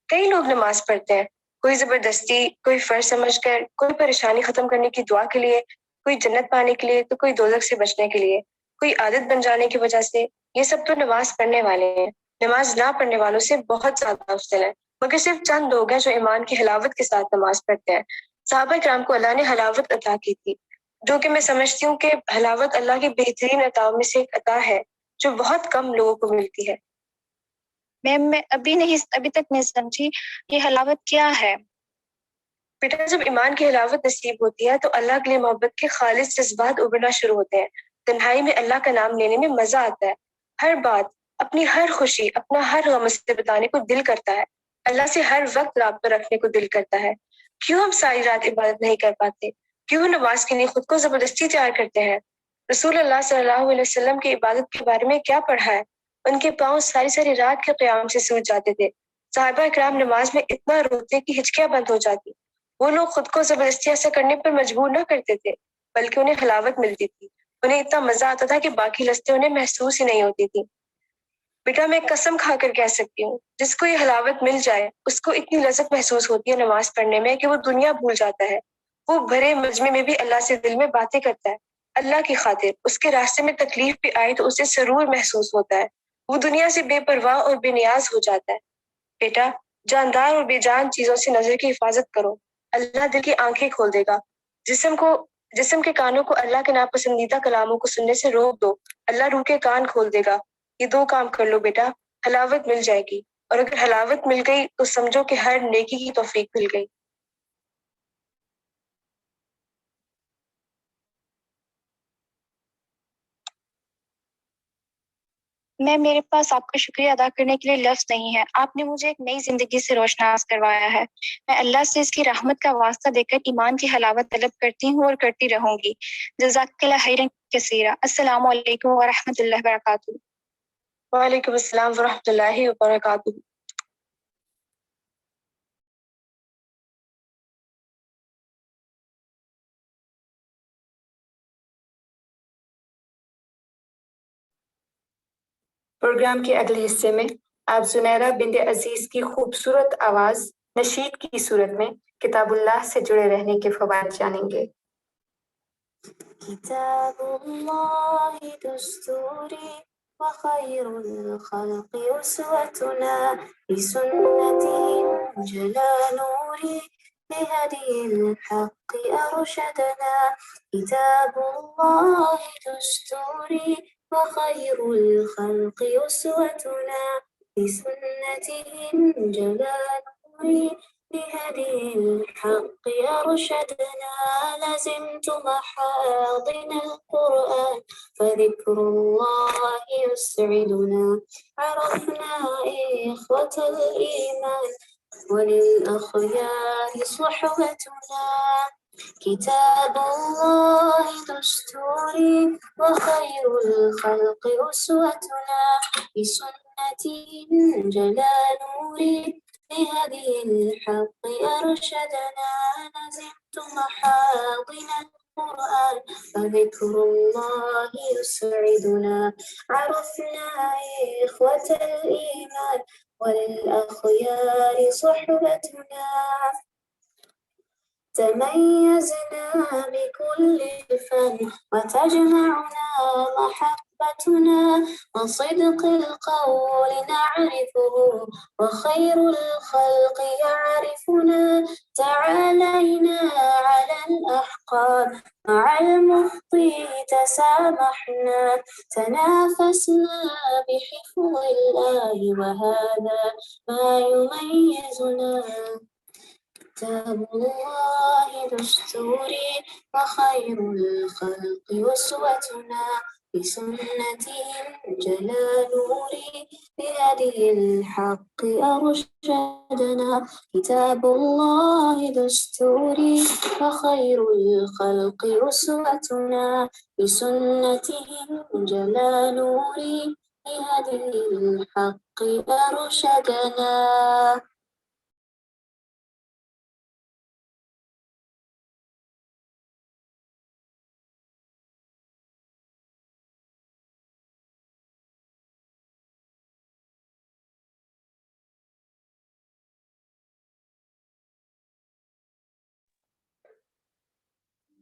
کئی لوگ نماز پڑھتے ہیں، کوئی زبردستی، کوئی فرض سمجھ کر، کوئی پریشانی ختم کرنے کی دعا کے لیے، کوئی جنت پانے کے لیے، تو کوئی دوزخ سے بچنے کے لیے، کوئی عادت بن جانے کی وجہ سے۔ یہ سب تو نماز پڑھنے والے ہیں، نماز نہ پڑھنے والوں سے بہت زیادہ افضل ہے، مگر صرف چند لوگ ہیں جو ایمان کی حلاوت کے ساتھ نماز پڑھتے ہیں۔ صحابہ کرام کو اللہ نے حلاوت عطا کی تھی، جو کہ میں سمجھتی ہوں کہ حلاوت اللہ کی بہترین عطاؤں میں سے ایک عطا ہے جو بہت کم لوگوں کو ملتی ہے۔ میم میں ابھی تک نہیں سمجھی یہ حلاوت کیا ہے؟ بیٹا جب ایمان کی حلاوت نصیب ہوتی ہے تو اللہ کے لیے محبت کے خالص جذبات ابھرنا شروع ہوتے ہیں، تنہائی میں اللہ کا نام لینے میں مزہ آتا ہے، ہر بات، اپنی ہر خوشی، اپنا ہر غم سے بتانے کو دل کرتا ہے، اللہ سے ہر وقت رابطہ رکھنے کو دل کرتا ہے۔ کیوں ہم ساری رات عبادت نہیں کر پاتے؟ کیوں نماز کے لیے خود کو زبردستی تیار کرتے ہیں؟ رسول اللہ صلی اللہ علیہ وسلم کی عبادت کے بارے میں کیا پڑھا ہے؟ ان کے پاؤں ساری رات کے قیام سے سوج جاتے تھے، صحابہ اکرام نماز میں اتنا روتے کہ ہچکیاں بند ہو جاتی۔ وہ لوگ خود کو زبردستی ایسا کرنے پر مجبور نہ کرتے تھے، بلکہ انہیں حلاوت ملتی تھی، انہیں اتنا مزہ آتا تھا کہ باقی لذتیں انہیں محسوس ہی نہیں ہوتی تھی۔ بیٹا میں قسم کھا کر کہہ سکتی ہوں، جس کو یہ حلاوت مل جائے اس کو اتنی لذت محسوس ہوتی ہے نماز پڑھنے میں کہ وہ دنیا بھول جاتا ہے، وہ بھرے مجمع میں بھی اللہ سے دل میں باتیں کرتا ہے، اللہ کی خاطر اس کے راستے میں تکلیف بھی آئے تو اسے سرور محسوس ہوتا ہے، وہ دنیا سے بے پرواہ اور بے نیاز ہو جاتا ہے۔ بیٹا جاندار اور بے جان چیزوں سے نظر کی حفاظت کرو، اللہ دل کی آنکھیں کھول دے گا، جسم کے کانوں کو اللہ کے ناپسندیدہ کلاموں کو سننے سے روک دو، اللہ روح کے کان کھول دے گا۔ یہ دو کام کر لو بیٹا، حلاوت مل جائے گی، اور اگر حلاوت مل گئی تو سمجھو کہ ہر نیکی کی توفیق مل گئی۔ میرے پاس آپ کا شکریہ ادا کرنے کے لیے لفظ نہیں ہے، آپ نے مجھے ایک نئی زندگی سے روشناس کروایا ہے، میں اللہ سے اس کی رحمت کا واسطہ دے کر ایمان کی حلاوت طلب کرتی ہوں اور کرتی رہوں گی۔ جزاک اللہ خیرا کثیرا۔ السلام علیکم ورحمۃ اللہ وبرکاتہ۔ وعلیکم السلام ورحمۃ اللہ وبرکاتہ۔ پروگرام کے اگلے حصے میں آپ زنیرہ بنت عزیز کی خوبصورت آواز نشید کی صورت میں کتاب اللہ سے جڑے رہنے کے فوائد جانیں گے۔ کتاب اللہ دستوری وخیر الخلق اسوتنا بسنته جلا نوری بهدي الحق أرشدنا كتاب الله دستوري وخير الخلق أسوتنا بسنته جلا نوري بهدي الحق أرشدنا لزمت محاضن القرآن فذكر الله يسعدنا عرفنا إخوة الإيمان وللأخيار صحبتنا كتاب الله دستوري وخير الخلق أسوتنا بسنته انجلى نوري بهدي الحق أرشدنا لزمت محاضن القرآن فذكر الله يسعدنا عرفنا إخوة الإيمان وللأخيار صحبتنا تميزنا بكل الفن وتجمعنا محبتنا وصدق القول نعرفه وخير الخلق يعرفنا تعالينا على الأحقاد مع المخطي تسامحنا تنافسنا بحفظ الله وهذا ما يميزنا كتاب الله دستوري وخير الخلق أسوتنا بسنته انجلى نوري بهدي الحق أرشدنا كتاب الله دستوري وخير الخلق أسوتنا بسنته انجلى نوري بهدي الحق أرشدنا.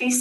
3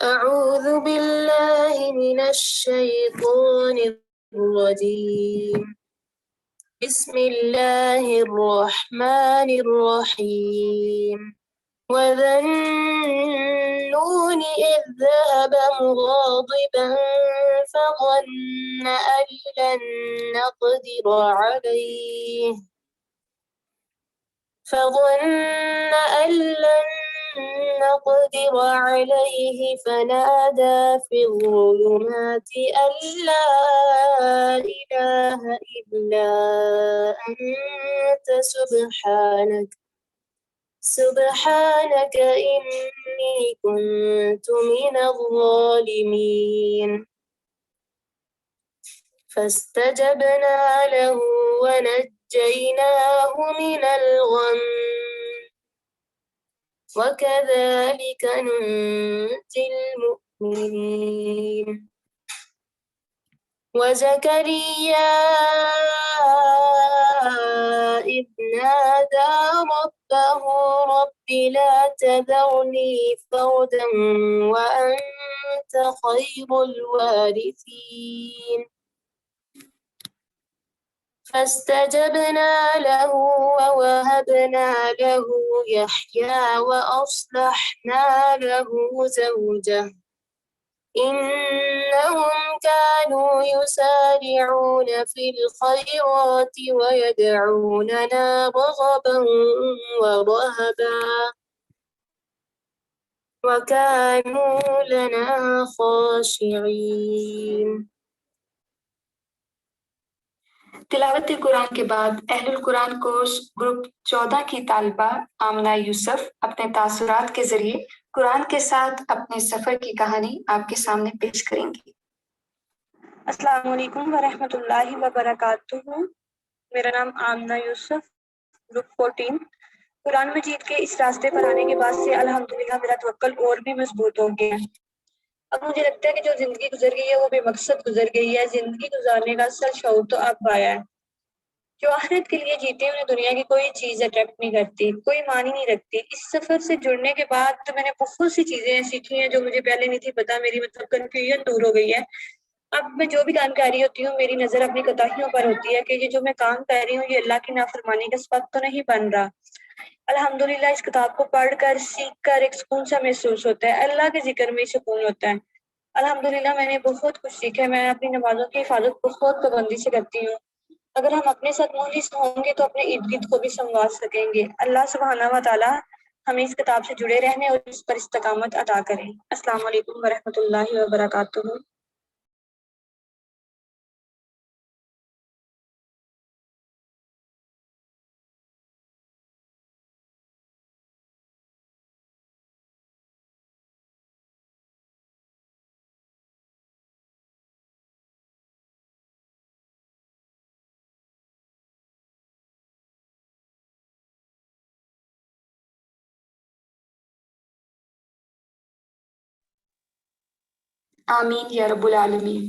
أعوذ بالله من الشيطان الرجيم بسم الله الرحمن الرحيم وذا النون إذ ذهب مغاضبا فظن أن لن نقدر عليه فنادى في الظلمات أن لا إله إلا أنت سبحانك إني كنت من الظالمين فاستجبنا له ونجيناه من الغم وكذلك ننجي المؤمنين. وزكريا إذ نادى ربه رب لا تذرني فردا وأنت خير الوارثين فاستجبنا له ووهبنا له يحيى وأصلحنا له زوجه إنهم كانوا يسارعون في الخيرات ويدعوننا رغبا ورهبا وكانوا لنا خاشعين. تلاوت قرآن کے بعد اہل القرآن کورس گروپ 14 کی طالبہ آمنہ یوسف اپنے تاثرات کے ذریعے قرآن کے ساتھ اپنے سفر کی کہانی آپ کے سامنے پیش کریں گی۔ السلام علیکم ورحمۃ اللہ وبرکاتہ۔ میرا نام آمنہ یوسف، گروپ 14۔ قرآن مجید کے اس راستے پر آنے کے بعد سے الحمدللہ میرا توکل اور بھی مضبوط ہو گیا ہے۔ اب مجھے لگتا ہے کہ جو زندگی گزر گئی ہے وہ بے مقصد گزر گئی ہے۔ زندگی گزارنے کا اصل شعور تو اب آیا ہے۔ جو آخرت کے لیے جیتے ہیں انہیں دنیا کی کوئی چیز اٹریکٹ نہیں کرتی، کوئی معنی نہیں رکھتی۔ اس سفر سے جڑنے کے بعد تو میں نے بہت سی چیزیں سیکھی ہیں جو مجھے پہلے نہیں تھی پتہ۔ میری کنفیوژن دور ہو گئی ہے۔ اب میں جو بھی کام کر رہی ہوتی ہوں میری نظر اپنی کوتاہیوں پر ہوتی ہے کہ یہ جو میں کام کر رہی ہوں یہ اللہ کی نافرمانی کا سبب تو نہیں بن رہا۔ الحمدللہ اس کتاب کو پڑھ کر سیکھ کر ایک سکون سا محسوس ہوتا ہے، اللہ کے ذکر میں سکون ہوتا ہے۔ الحمدللہ میں نے بہت کچھ سیکھا ہے۔ میں اپنی نمازوں کی حفاظت بہت پابندی سے کرتی ہوں۔ اگر ہم اپنے ساتھ مخلص ہوں گے تو اپنے ارد گرد کو بھی سنوار سکیں گے۔ اللہ سبحانہ و تعالی ہمیں اس کتاب سے جڑے رہنے اور اس پر استقامت عطا کریں۔ السلام علیکم ورحمۃ اللہ وبرکاتہ۔ آمین یا رب العالمین۔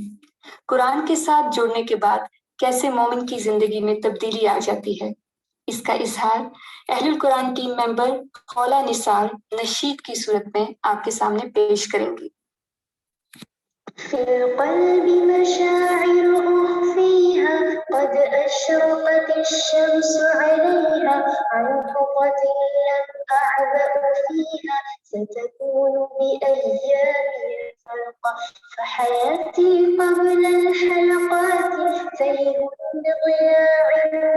قرآن کے ساتھ جڑنے کے بعد کیسے مومن کی زندگی میں تبدیلی آ جاتی ہے، اس کا اظہار اہل القرآن ٹیم ممبر خولا نثار نشید کی صورت میں آپ کے سامنے پیش کریں گی۔ في القلب مشاعر أخفيها قد أشرقت الشمس عليها عن خطة لم أعبأ فيها ستكون بأيامي فرقة فحياتي قبل الحلقات تيه بضياع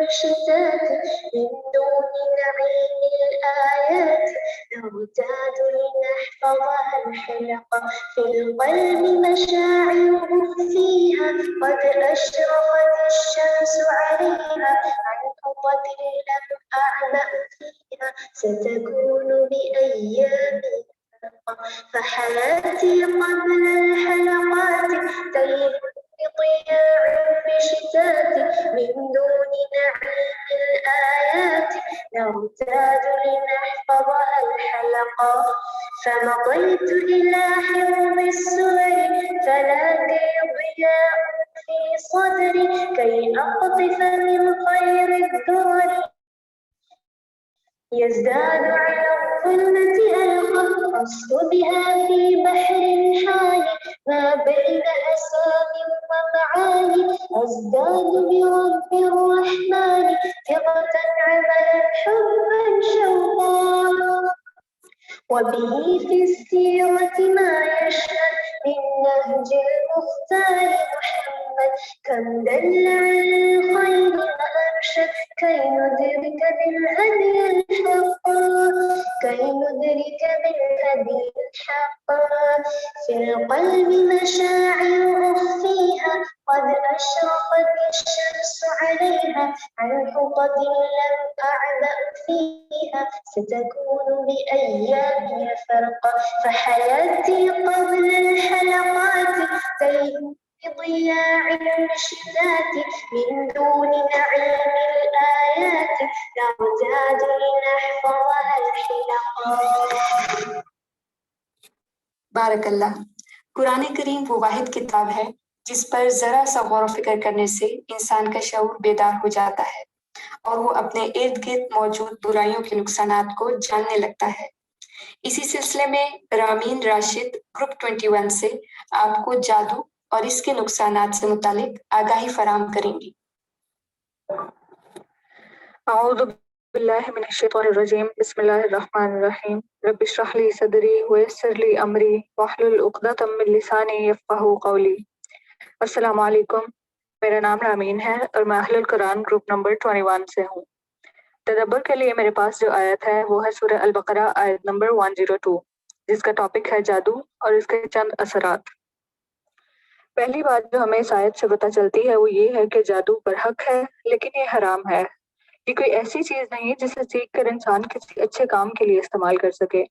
الشتات من دون نعيم الآيات نرتاد لنحفظها الحلقة في القلب مشاعر أخفيها قد أشرقت الشمس عليها عن خطة لم أعبأ فيها ستكون بأيامي فحياتي قبل الحلقات تيه بضياع بشتات من دون نعيم الآيات نرتاد لنحفظها الحلقة فمضيت إلى حفظ السور فلاقي ضياء في صدري كي أقطف من خير الدرر يزداد على الظلمة ألقى أصطبها في بحر حال ما بين أسام ومعاني أزداد برب الرحمن ثقة عملا حبا شوقا وبه في السيرة ما يشهد من نهج المختار محمد كم دل على الخير وأرشد كي ندرك بالهدي الحق في القلب مشاعر أخفيها قد أشرقت الشمس عليها عن حطة لم أعبأ فيها ستكون بأيامي فرقة فحياتي قبل الحلقات تيه بضياع الشتات من دون نعيم الآيات نرتاد لنحفظها الحلقات۔ بارک اللہ۔ قرآن کریم وہ واحد کتاب ہے جس پر ذرا سا غور و فکر کرنے سے انسان کا شعور بیدار ہو جاتا ہے اور وہ اپنے ارد گرد موجود برائیوں کے نقصانات کو جاننے لگتا ہے۔ اسی سلسلے میں رامین راشد گروپ 21 سے آپ کو جادو اور اس کے نقصانات سے متعلق آگاہی فراہم کریں گی۔ اعوذ باللہ من الشیطان الرجیم، بسم اللہ الرحمن الرحیم۔ رب اشرح لی صدری ویسر لی امری واحلل عقدۃ من لسانی یفقہوا قولی۔ السلام علیکم، میرا نام رامین ہے اور میں اہل القرآن گروپ نمبر 21 سے ہوں۔ تدبر کے لیے میرے پاس جو آیت ہے وہ ہے سورہ البقرہ آیت نمبر 102، جس کا ٹاپک ہے جادو اور اس کے چند اثرات۔ پہلی بات جو ہمیں اس آیت سے پتہ چلتی ہے وہ یہ ہے کہ جادو برحق ہے لیکن یہ حرام ہے۔ یہ کوئی ایسی چیز نہیں جسے سیکھ کر انسان کسی اچھے کام کے لیے استعمال کر سکے۔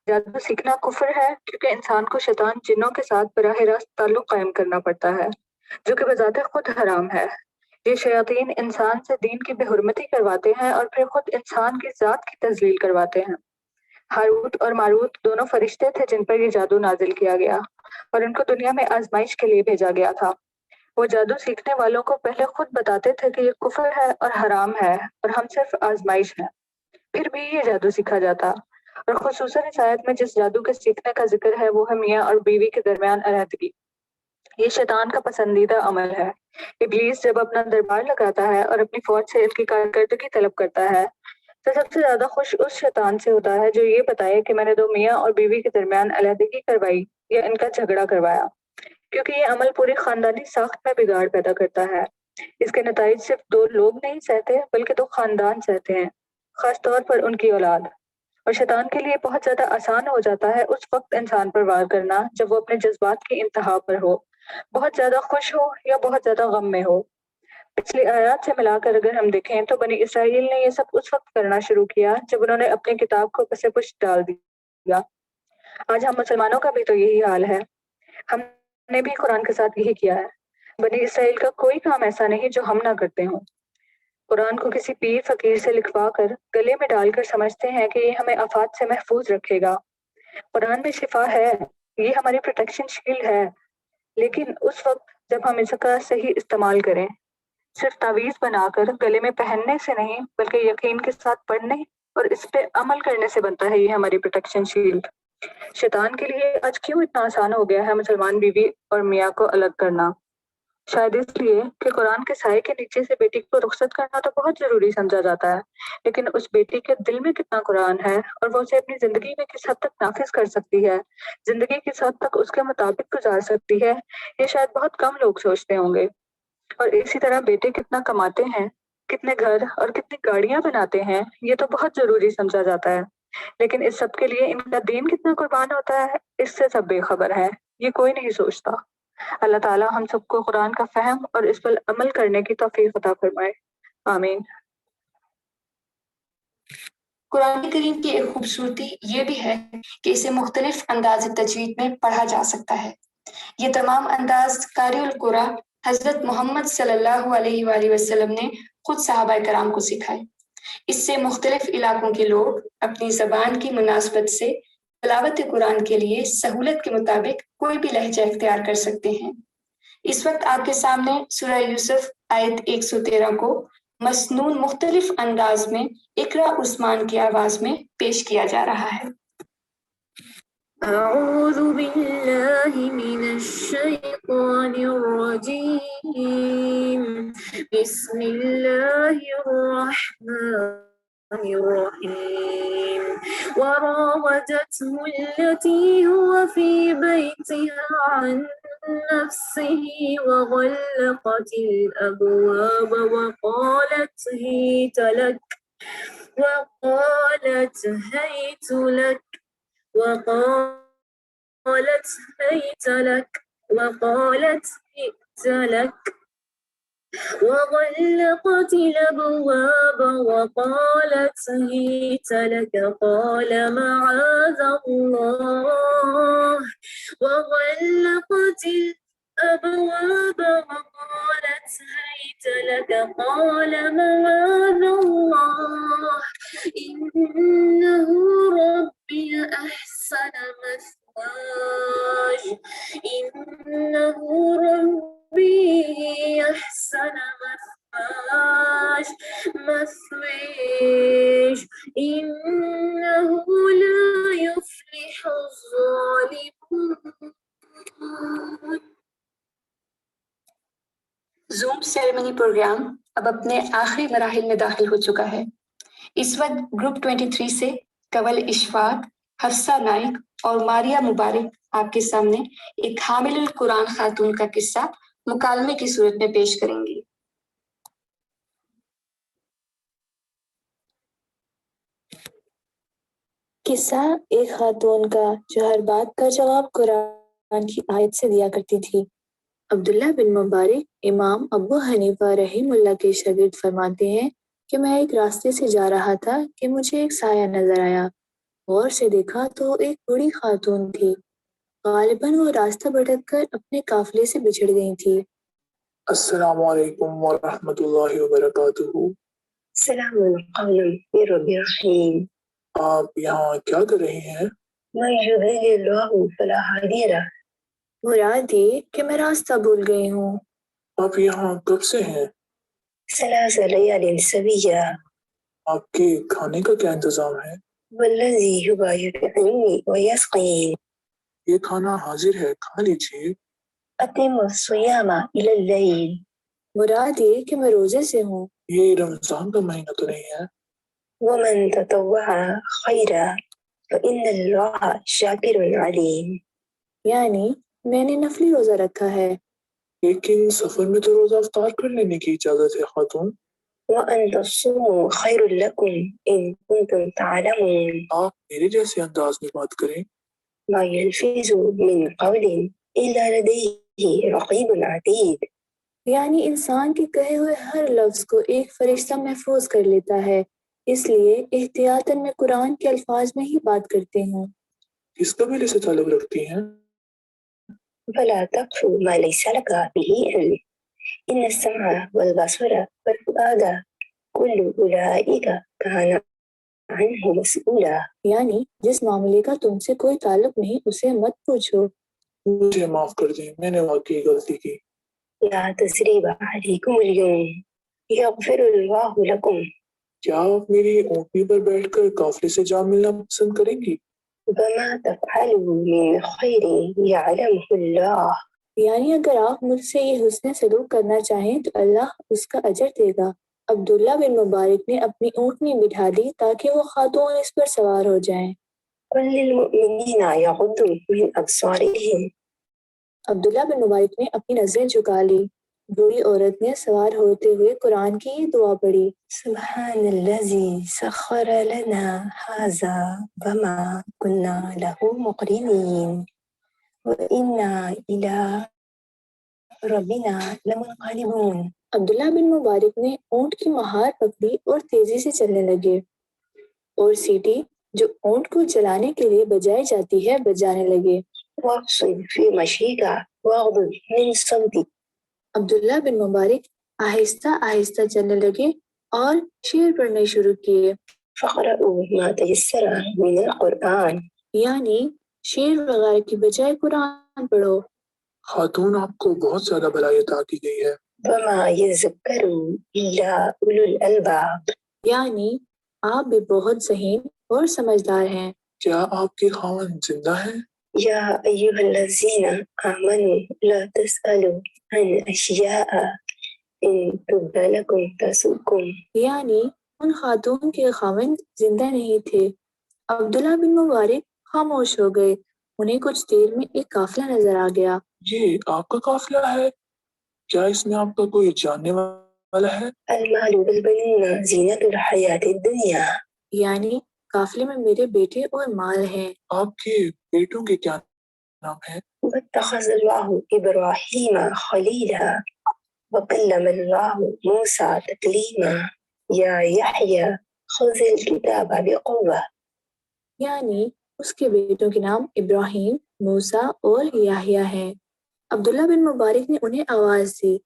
جادو سیکھنا کفر ہے کیونکہ انسان کو شیطان جنوں کے ساتھ براہ راست تعلق قائم کرنا پڑتا ہے، جو کہ بذات خود حرام ہے۔ یہ شیاطین انسان سے دین کی بے حرمتی کرواتے ہیں اور پھر خود انسان کی ذات کی تذلیل کرواتے ہیں۔ ہاروت اور ماروت دونوں فرشتے تھے جن پر یہ جادو نازل کیا گیا اور ان کو دنیا میں آزمائش کے لیے بھیجا گیا تھا۔ وہ جادو سیکھنے والوں کو پہلے خود بتاتے تھے کہ یہ کفر ہے اور حرام ہے اور ہم صرف آزمائش ہیں، پھر بھی یہ جادو سیکھا جاتا۔ اور خصوصاً اس آیت میں جس جادو کے سیکھنے کا ذکر ہے وہ ہے میاں اور بیوی کے درمیان علیحدگی۔ یہ شیطان کا پسندیدہ عمل ہے۔ ابلیس جب اپنا دربار لگاتا ہے اور اپنی فوج سے اس کی کارکردگی طلب کرتا ہے تو سب سے زیادہ خوش اس شیطان سے ہوتا ہے جو یہ بتائے کہ میں نے دو میاں اور بیوی کے درمیان علیحدگی کروائی یا ان کا جھگڑا کروایا، کیونکہ یہ عمل پوری خاندانی ساخت میں بگاڑ پیدا کرتا ہے۔ اس کے نتائج صرف دو لوگ نہیں سہتے بلکہ دو خاندان سہتے ہیں، خاص طور پر ان کی اولاد۔ اور شیطان کے لیے بہت زیادہ آسان ہو جاتا ہے اس وقت انسان پر وار کرنا جب وہ اپنے جذبات کی انتہا پر ہو، بہت زیادہ خوش ہو یا بہت زیادہ غم میں ہو۔ پچھلی آیات سے ملا کر اگر ہم دیکھیں تو بنی اسرائیل نے یہ سب اس وقت کرنا شروع کیا جب انہوں نے اپنی کتاب کو پس پش ڈال دیا۔ آج ہم مسلمانوں کا بھی تو یہی حال ہے، ہم نے بھی قرآن کے ساتھ یہی کیا ہے۔ بنی اسرائیل کا کوئی کام ایسا نہیں جو ہم نہ کرتے ہوں۔ قرآن کو کسی پیر فقیر سے لکھوا کر گلے میں ڈال کر سمجھتے ہیں کہ یہ ہمیں آفات سے محفوظ رکھے گا۔ قرآن میں شفا ہے، یہ ہماری پروٹیکشن شیلڈ ہے، لیکن اس وقت جب ہم اس کا صحیح استعمال کریں، صرف تعویذ بنا کر گلے میں پہننے سے نہیں بلکہ یقین کے ساتھ پڑھنے اور اس پہ عمل کرنے سے بنتا ہے یہ ہماری پروٹیکشن شیلڈ۔ شیطان کے لیے آج کیوں اتنا آسان ہو گیا ہے مسلمان بیوی اور میاں کو الگ کرنا؟ شاید اس لیے کہ قرآن کے سائے کے نیچے سے بیٹی کو رخصت کرنا تو بہت ضروری سمجھا جاتا ہے، لیکن اس بیٹی کے دل میں کتنا قرآن ہے اور وہ اسے اپنی زندگی میں کس حد تک نافذ کر سکتی ہے، زندگی کس حد تک اس کے مطابق گزار سکتی ہے، یہ شاید بہت کم لوگ سوچتے ہوں گے۔ اور اسی طرح بیٹے کتنا کماتے ہیں، کتنے گھر اور کتنی گاڑیاں بناتے ہیں، یہ تو بہت ضروری سمجھا جاتا ہے، لیکن اس سب کے لیے ان کا دین کتنا قربان ہوتا ہے اس سے سب بے خبر ہے، یہ کوئی نہیں سوچتا۔ اللہ تعالیٰ ہم سب کو قرآن کا فہم اور اس پر عمل کرنے کی توفیق عطا فرمائے، آمین۔ قرآن کریم کی ایک خوبصورتی یہ بھی ہے کہ اسے مختلف انداز تجوید میں پڑھا جا سکتا ہے۔ یہ تمام انداز قاری القرآن حضرت محمد صلی اللہ علیہ وآلہ وسلم نے خود صحابہ کرام کو سکھائے۔ اس سے مختلف علاقوں کے لوگ اپنی زبان کی مناسبت سے تلاوت قرآن کے لیے سہولت کے مطابق کوئی بھی لہجہ اختیار کر سکتے ہیں۔ اس وقت آپ کے سامنے سورہ یوسف آیت 113 کو مسنون مختلف انداز میں اقرا عثمان کی آواز میں پیش کیا جا رہا ہے۔ أعوذ بالله من الشيطان الرجيم بسم الله الرحمن الرحيم وراودته التي هو في بيتها عن نفسه وغلقت الأبواب وقالت هيت لك وقالت هيت لك وقالت هيت لك وغلقت الأبواب وقالت هيت لك قال معاذ الله وغلقت الأبواب وقالت هيت لك قال معاذ الله إنه ربي أحسن مثواي إنه ربي سیریمنی پروگرام اب اپنے آخری مراحل میں داخل ہو چکا ہے۔ اس وقت گروپ 23 سے کنول اشفاق، حفصہ نائک اور ماریہ مبارک آپ کے سامنے ایک حامل القرآن خاتون کا قصہ مکالمے کی صورت میں پیش کریں گی۔ قصہ ایک خاتون کا جو ہر بات کا جواب قرآن کی آیت سے دیا کرتی تھی۔ عبداللہ بن مبارک امام ابو حنیفہ رحم اللہ کے شاگرد فرماتے ہیں کہ میں ایک راستے سے جا رہا تھا کہ مجھے ایک سایہ نظر آیا۔ غور سے دیکھا تو ایک بوڑھی خاتون تھی۔ غالباً وہ راستہ بھٹک کر اپنے قافلے سے بچھڑ گئی تھی۔ السلام علیکم ورحمۃ اللہ وبرکاتہ۔ سلام قولا من رب رحیم۔ آپ یہاں کیا کر رہے ہیں؟ من یضلل اللہ فلا ہادی لہ۔ مراد یہ کہ میں راستہ بھول گئی ہوں۔ آپ یہاں کب سے ہیں؟ ثلاث لیال سویہ۔ آپ کے کھانے کا کیا انتظام ہے؟ والذی یبایعنی ویسقین۔ یہ کھانا حاضر ہے، کھا لیجیے۔ اتم الصیام الی اللیل۔ مراد یہ کہ میں روزے سے ہوں۔ یہ رمضان کا مہینہ تو نہیں ہے؟ ومن تطوع خیرا فإن اللہ شاکر علیم۔ یعنی میں نے نفلی روزہ رکھا ہے۔ لیکن سفر میں تو روزہ افطار کر لینے کی اجازت ہے خاتون۔ وأن تصوموا خیر لکم ان کنتم تعلمون۔ آپ میرے جیسے انداز میں بات کریں۔ ما یلفظ من قول الا لدیہ رقیب عتید۔ یعنی انسان کے کہے ہوئے ہر لفظ کو ایک فرشتہ محفوظ کر لیتا ہے، اس لیے احتیاطاً میں قرآن کے الفاظ میں ہی بات کرتے ہوں۔ کس قبیلے سے تعلق رکھتی ہیں؟ فلا تقف ما ليس لك به علم إن السمع والبصر والفؤاد كل أولئك كان عنه مسؤولا۔ یعنی جس معاملے کا تم سے کوئی تعلق نہیں اسے مت پوچھو۔ مجھے معاف کر دیں، میں نے واقعی غلطی کی۔ لا تثریب علیکم اليوم یغفر اللہ لکم۔ کیا آپ میری اونٹنی پر بیٹھ کر قافلے سے جا ملنا پسند کریں گی؟ وما تفعلوا من خیر یعلمہ اللہ۔ یعنی اگر آپ مجھ سے یہ حسن سلوک کرنا چاہیں تو اللہ اس کا اجر دے گا۔ عبداللہ بن مبارک نے اپنی اونٹنی بٹھا دی تاکہ وہ خاتون اس پر سوار ہو جائیں۔ قل للمؤمنین یغضوا من ابصارہم۔ عبداللہ بن مبارک نے اپنی نظریں جھکا لی۔ بوڑھی عورت نے سوار ہوتے ہوئے قرآن کی یہ دعا پڑھی۔ سبحان الذی سخر لنا ھذا وما كنا له مقرنین وإنا إلی ربنا لمنقلبون۔ عبداللہ بن مبارک نے اونٹ کی مہار پکڑی اور تیزی سے چلنے لگے، اور سیٹی جو اونٹ کو چلانے کے لیے بجائی جاتی ہے بجانے لگے۔ واقصد فی مشیک واغضض من صوتک۔ عبداللہ بن مبارک آہستہ آہستہ چلنے لگے اور شعر پڑھنے شروع کیے۔ فقرؤوا ما تیسر من القرآن۔ یعنی شعر وغیرہ کی بجائے قرآن پڑھو۔ خاتون آپ کو بہت زیادہ بھلائی عطا کی گئی ہے۔ وما یذکر الا اولو الالباب۔ یعنی آپ بھی بہت ذہین اور سمجھدار ہیں۔ کیا آپ کے خاوند زندہ ہیں؟ یا ایھا الذین آمنوا لا تسألوا عن اشیاء ان تبد لکم تسؤکم۔ یعنی ان خاتون کے خاوند زندہ نہیں تھے۔ عبداللہ بن مبارک خاموش ہو گئے۔ انہیں کچھ دیر میں ایک قافلہ نظر آ گیا۔ یہ آپ کا قافلہ ہے؟ کیا اس میں آپ کا کوئی جاننے والا ہے؟ المال والبنون زینت الحیات الدنیا۔ یعنی قافلے میں میرے بیٹے اور مال ہیں۔ آپ کے بیٹوں کے کیا نام ہے؟ واتخذ اللہ ابراہیم خلیلا وکلم اللہ موسیٰ تکلیما یا یحییٰ خذ الکتاب بقوہ۔ یعنی اس کے بیٹوں کے نام ابراہیم، موسیٰ اور یحییٰ ہیں۔ عبداللہ بن مبارک نے انہیں آواز دی،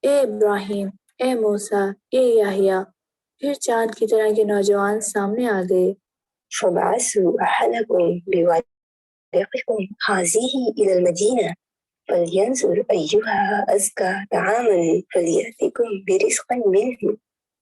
اے ابراہیم، اے موسیٰ، اے یحییٰ۔ پھر چاند کی طرح کے نوجوان سامنے آ گئے۔ فبعثوا أحدكم بورقكم هذه إلى المدينة فلينظر أيها أزكى طعاما فليأتكم برزق منه۔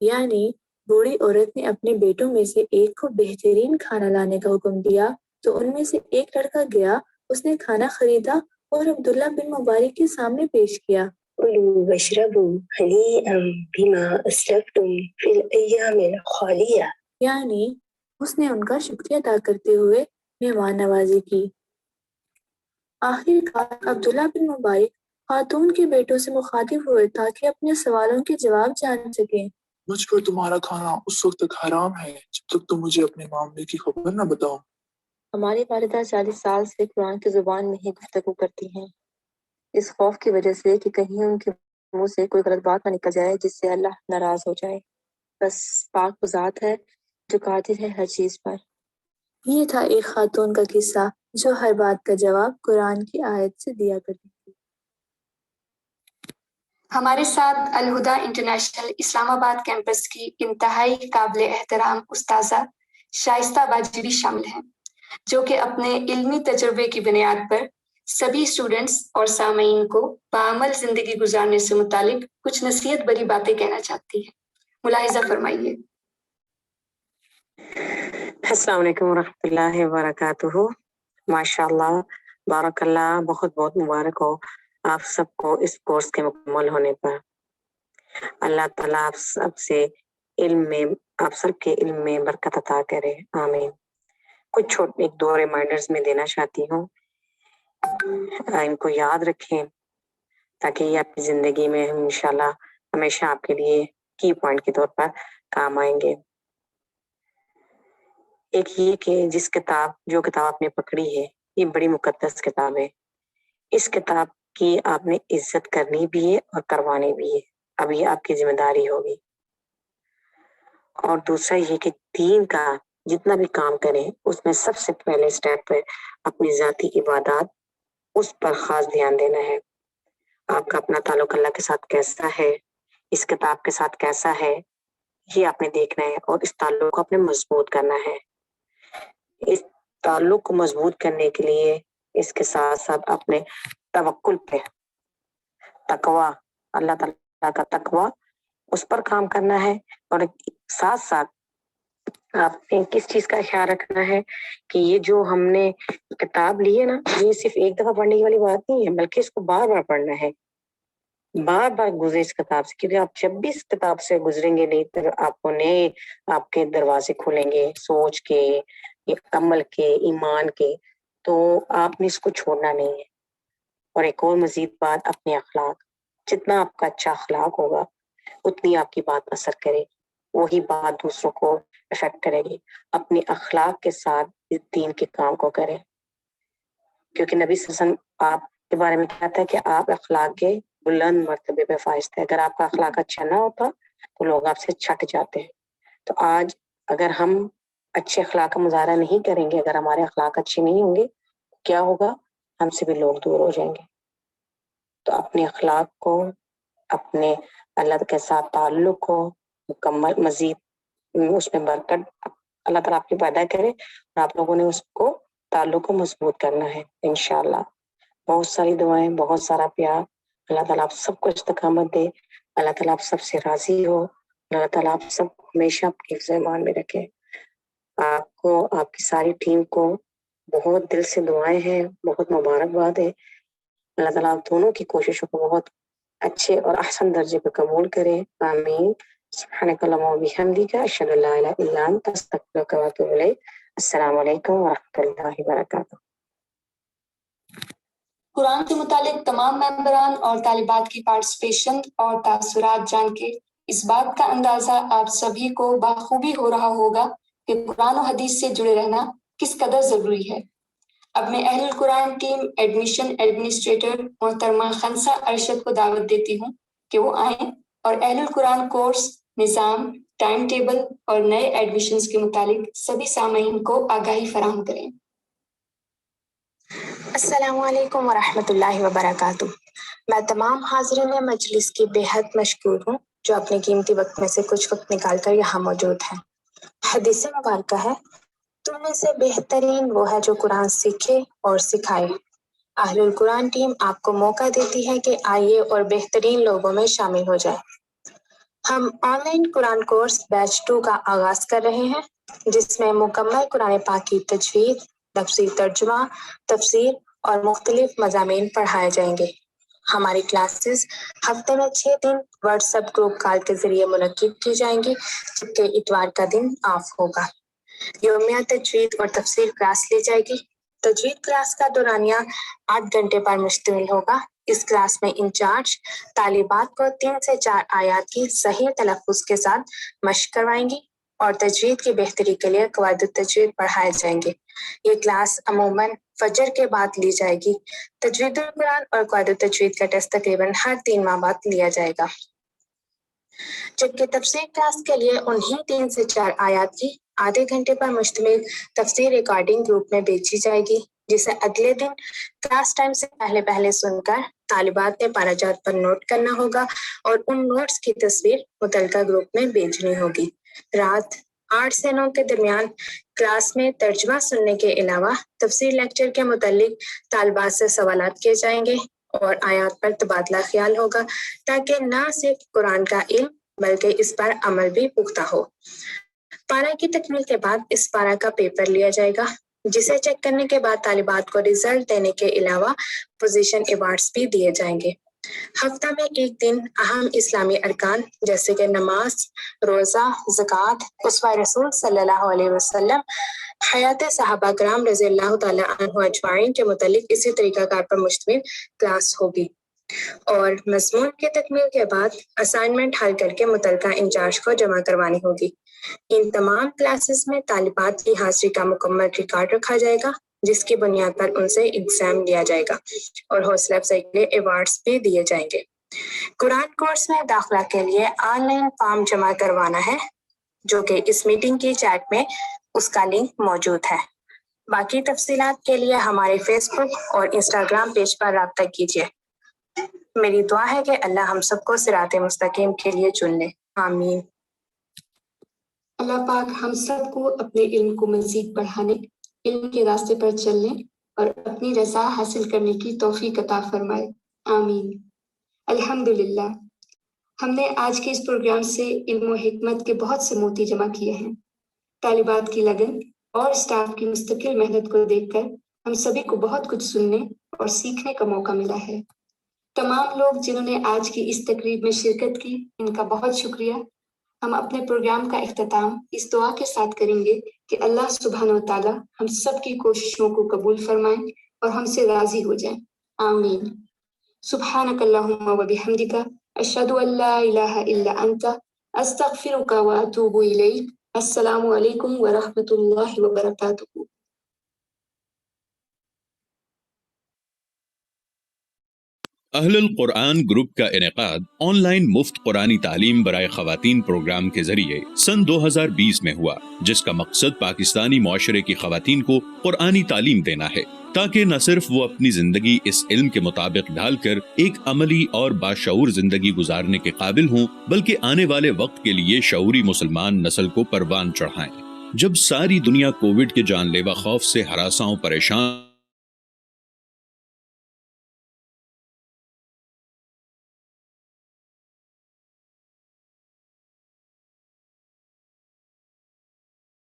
یعنی بوڑھی عورت نے اپنے بیٹوں میں سے ایک کو بہترین کھانا لانے کا حکم دیا تو ان میں سے ایک لڑکا گیا، اس نے کھانا خریدا اور عبداللہ بن مبارک کے سامنے پیش کیا۔ كلوا واشربوا هنيئا بما أسلفتم في الأيام الخالية. یعنی اس نے ان کا شکریہ ادا کرتے ہوئے مہمان نوازی کی۔ آخر کار عبداللہ بن مبارک خاتون کے بیٹوں سے مخاطب ہوئے تاکہ اپنے سوالوں کے جواب جان سکیں۔ مجھ پر تمہارا کھانا اس وقت تک حرام ہے جب تک تم مجھے اپنے معاملے کی خبر نہ بتاؤ۔ ہماری والدہ 40 سال سے قرآن کی زبان میں ہی گفتگو کرتی ہیں، اس خوف کی وجہ سے کہ کہیں ان کے منہ سے کوئی غلط بات نہ نکل جائے جس سے اللہ ناراض ہو جائے۔ بس پاک وہ ذات ہے جو قادر ہے ہر چیز پر۔ یہ تھا ایک خاتون کا قصہ جو ہر بات کا جواب قرآن کی آیت سے دیا کرتی تھی۔ ہمارے ساتھ الہدا انٹرنیشنل اسلام آباد کیمپس کی انتہائی قابل احترام استاذہ شائستہ باجی بھی شامل ہیں، جو کہ اپنے علمی تجربے کی بنیاد پر سبھی اسٹوڈنٹس اور سامعین کو بعمل زندگی گزارنے سے متعلق کچھ نصیحت بری باتیں کہنا چاہتی ہیں۔ ملاحظہ فرمائیے۔ السلام علیکم ورحمۃ اللہ وبرکاتہ۔ ماشاء اللہ، بارک اللہ، بہت بہت مبارک ہو آپ سب کو اس کورس کے مکمل ہونے پر۔ اللہ تعالیٰ آپ سب سے آپ سب کے علم میں برکت عطا کرے، آمین۔ کچھ ایک دو ریمائنڈرز میں دینا چاہتی ہوں، ان کو یاد رکھیں تاکہ یہ آپ کی زندگی میں انشاءاللہ ہمیشہ آپ کے لیے کی پوائنٹ کے طور پر کام آئیں گے۔ ایک یہ کہ جو کتاب آپ نے پکڑی ہے یہ بڑی مقدس کتاب ہے، اس کتاب کی آپ نے عزت کرنی بھی ہے اور کروانی بھی ہے، اب یہ آپ کی ذمہ داری ہوگی۔ اور دوسرا یہ کہ دین کا جتنا بھی کام کریں اس میں سب سے پہلے سٹیپ ہے اپنی ذاتی عبادات، اس پر خاص دھیان دینا ہے۔ آپ کا اپنا تعلق اللہ کے ساتھ کیسا ہے، اس کتاب کے ساتھ کیسا ہے، یہ آپ نے دیکھنا ہے اور اس تعلق کو آپ نے مضبوط کرنا ہے۔ اس تعلق کو مضبوط کرنے کے لیے اس کے ساتھ ساتھ اپنے توکل پہ، تقوی، اللہ تعالیٰ کا تقوی، اس پر کام کرنا ہے۔ اور ساتھ ساتھ آپ نے کس چیز کا خیال رکھنا ہے کہ یہ جو ہم نے کتاب لی ہے نا، یہ صرف ایک دفعہ پڑھنے کی والی بات نہیں ہے، بلکہ اس کو بار بار پڑھنا ہے، بار بار گزرے اس کتاب سے، کیونکہ آپ جب بھی اس کتاب سے گزریں گے نہیں تو آپ کو نئے آپ کے دروازے کھولیں گے، سوچ کے، عمل کے، ایمان کے، تو آپ نے اس کو چھوڑنا نہیں ہے۔ اور ایک اور مزید بات، اپنے اخلاق، جتنا آپ کا اچھا اخلاق ہوگا اتنی آپ کی بات اثر کرے، وہی بات دوسروں کو افیکٹ کرے گی۔ اپنے اخلاق کے ساتھ اس دین کے کام کو کریں، کیونکہ نبی صلی اللہ علیہ وسلم آپ کے بارے میں کہتا ہے کہ آپ اخلاق کے بلند مرتبے پہ فائز تھے، اگر آپ کا اخلاق اچھا نہ ہوتا تو لوگ آپ سے چھٹ جاتے ہیں۔ تو آج اگر ہم اچھے اخلاق کا مظاہرہ نہیں کریں گے، اگر ہمارے اخلاق اچھے نہیں ہوں گے، کیا ہوگا؟ ہم سے بھی لوگ دور ہو جائیں گے۔ تو اپنے اخلاق کو، اپنے اللہ کے ساتھ تعلق کو مکمل، مزید اس میں برکت اللہ تعالیٰ آپ کی پیدا کرے اور آپ لوگوں نے اس کو تعلق کو مضبوط کرنا ہے انشاءاللہ۔ بہت ساری دعائیں، بہت سارا پیار، اللہ تعالیٰ آپ سب کو استقامت دے، اللہ تعالیٰ آپ سب سے راضی ہو، اللہ تعالیٰ آپ سب کو ہمیشہ اپنی حفظ ایمان میں رکھے۔ آپ کو، آپ کی ساری ٹیم کو بہت دل سے دعائیں ہیں، بہت مبارکباد ہے۔ اللہ تعالیٰ آپ دونوں کی کوششوں کو بہت اچھے اور احسن درجے پہ قبول کرے، آمین۔ سبحانک اللہم و بحمدک، اشہد ان لا الہ الا انت، استغفرک و اتوب الیک۔ السلام علیکم ورحمۃ اللہ وبرکاتہ۔ قرآن کے متعلق تمام ممبران اور طالبات کی پارٹیسپیشن اور تاثرات جان کے اس بات کا اندازہ آپ سبھی کو بخوبی ہو رہا ہوگا کہ قرآن و حدیث سے جڑے رہنا کس قدر ضروری ہے۔ اب میں اہل القرآن ٹیم ایڈمیشن ایڈمنسٹریٹر محترمہ خنسا ارشد کو دعوت دیتی ہوں کہ وہ آئیں اور اہل القرآن کورس، نظام، ٹائم ٹیبل اور نئے ایڈمیشنز کے متعلق سبھی سامعین کو آگاہی فراہم کریں۔ السلام علیکم ورحمۃ اللہ وبرکاتہ۔ میں تمام حاضرین مجلس کی بے حد مشکور ہوں جو اپنے قیمتی وقت میں سے کچھ وقت نکال کر یہاں موجود ہیں۔ حدیث مبارکہ ہے، تم میں سے بہترین وہ ہے جو قرآن سیکھے اور سکھائے۔ اہل القرآن ٹیم آپ کو موقع دیتی ہے کہ آئیے اور بہترین لوگوں میں شامل ہو جائے۔ ہم آن لائن قرآن کورس بیچ 2 کا آغاز کر رہے ہیں، جس میں مکمل قرآن پاک کی تجوید، لفظی ترجمہ، تفسیر اور مختلف مضامین پڑھائے جائیں گے۔ ہماری کلاسز ہفتے میں 6 دن واٹس ایپ گروپ کال کے ذریعے منعقد کی جائیں گی، جبکہ اتوار کا دن آف ہوگا۔ یومیہ تجوید اور تفسیر کلاس لی جائے گی۔ تجوید کلاس کا دورانیہ 8 گھنٹے پر مشتمل ہوگا۔ اس کلاس میں انچارج طالبات کو 3 سے 4 آیات کی صحیح تلفظ کے ساتھ مشق کروائیں گی اور تجوید کی بہتری کے لیے قواعد التجوید پڑھائے جائیں گے۔ یہ کلاس عموماً فجر کے بعد لی جائے گی۔ تجوید القرآن اور قواعد التجوید کا ٹیسٹ تقریباً ہر 3 ماہ بعد لیا جائے گا، جبکہ تفسیر کلاس کے لیے انہی 3 سے 4 آیات کی آدھے گھنٹے پر مشتمل تفسیر ریکارڈنگ گروپ میں بھیجی جائے گی، جسے اگلے دن کلاس ٹائم سے پہلے سن کر طالبات نے پاراجات پر نوٹ کرنا ہوگا اور ان نوٹس کی تصویر متعلقہ گروپ میں بھیجنی ہوگی۔ رات 8 سے 9 کے درمیان کلاس میں ترجمہ سننے کے علاوہ تفسیر لیکچر کے متعلق طالبات سے سوالات کیے جائیں گے اور آیات پر تبادلہ خیال ہوگا، تاکہ نہ صرف قرآن کا علم بلکہ اس پر عمل بھی پختہ ہو۔ پارہ کی تکمیل کے بعد اس پارہ کا پیپر لیا جائے گا، جسے چیک کرنے کے بعد طالبات کو رزلٹ دینے کے علاوہ پوزیشن ایوارڈز بھی دیے جائیں گے۔ ہفتہ میں ایک دن اہم اسلامی ارکان جیسے کہ نماز، روزہ، زکوٰۃ، اسوہ رسول صلی اللہ علیہ وسلم، حیات صحابہ کرام رضی اللہ تعالیٰ عنہ اجمعین کے متعلق اسی طریقہ کار پر مشتمل کلاس ہوگی، اور مضمون کے تکمیل کے بعد اسائنمنٹ حل کر کے متعلقہ انچارج کو جمع کروانی ہوگی۔ ان تمام کلاسز میں طالبات کی حاضری کا مکمل ریکارڈ رکھا جائے گا، جس کی بنیاد پر ان سے ایگزام لیا جائے گا اور حوصلہ افزائی کے لیے ایوارڈز بھی دیے جائیں گے۔ قرآن کورس میں داخلہ کے لیے آن لائن فارم جمع کروانا ہے، جو کہ اس میٹنگ کی چیٹ میں اس کا لنک موجود ہے۔ باقی تفصیلات کے لیے ہمارے فیس بک اور انسٹاگرام پیج پر رابطہ کیجیے۔ میری دعا ہے کہ اللہ ہم سب کو صراط مستقیم کے لیے چن لے، آمین۔ اللہ پاک ہم سب کو اپنے علم کو مزید بڑھانے، علم کے راستے پر چلنے اور اپنی رضا حاصل کرنے کی توفیق عطا فرمائے، آمین۔ الحمدللہ، ہم نے آج کے اس پروگرام سے علم و حکمت کے بہت سے موتی جمع کیے ہیں۔ طالبات کی لگن اور اسٹاف کی مستقل محنت کو دیکھ کر ہم سبھی کو بہت کچھ سننے اور سیکھنے کا موقع ملا ہے۔ تمام لوگ جنہوں نے آج کی اس تقریب میں شرکت کی، ان کا بہت شکریہ۔ ہم اپنے پروگرام کا اختتام اس دعا کے ساتھ کریں گے کہ اللہ سبحانہ و تعالیٰ ہم سب کی کوششوں کو قبول فرمائیں اور ہم سے راضی ہو جائیں، آمین۔ سبحانک اللہم و بحمدک، اشہد ان لا الہ الا انت، استغفرک و اتوب الیک۔ السلام علیکم ورحمۃ اللہ وبرکاتہ۔ اہل القرآن گروپ کا انعقاد آن لائن مفت قرآنی تعلیم برائے خواتین پروگرام کے ذریعے سن 2020 میں ہوا، جس کا مقصد پاکستانی معاشرے کی خواتین کو قرآنی تعلیم دینا ہے، تاکہ نہ صرف وہ اپنی زندگی اس علم کے مطابق ڈھال کر ایک عملی اور باشعور زندگی گزارنے کے قابل ہوں، بلکہ آنے والے وقت کے لیے شعوری مسلمان نسل کو پروان چڑھائیں۔ جب ساری دنیا کووڈ کے جان لیوا خوف سے ہراساں و پریشان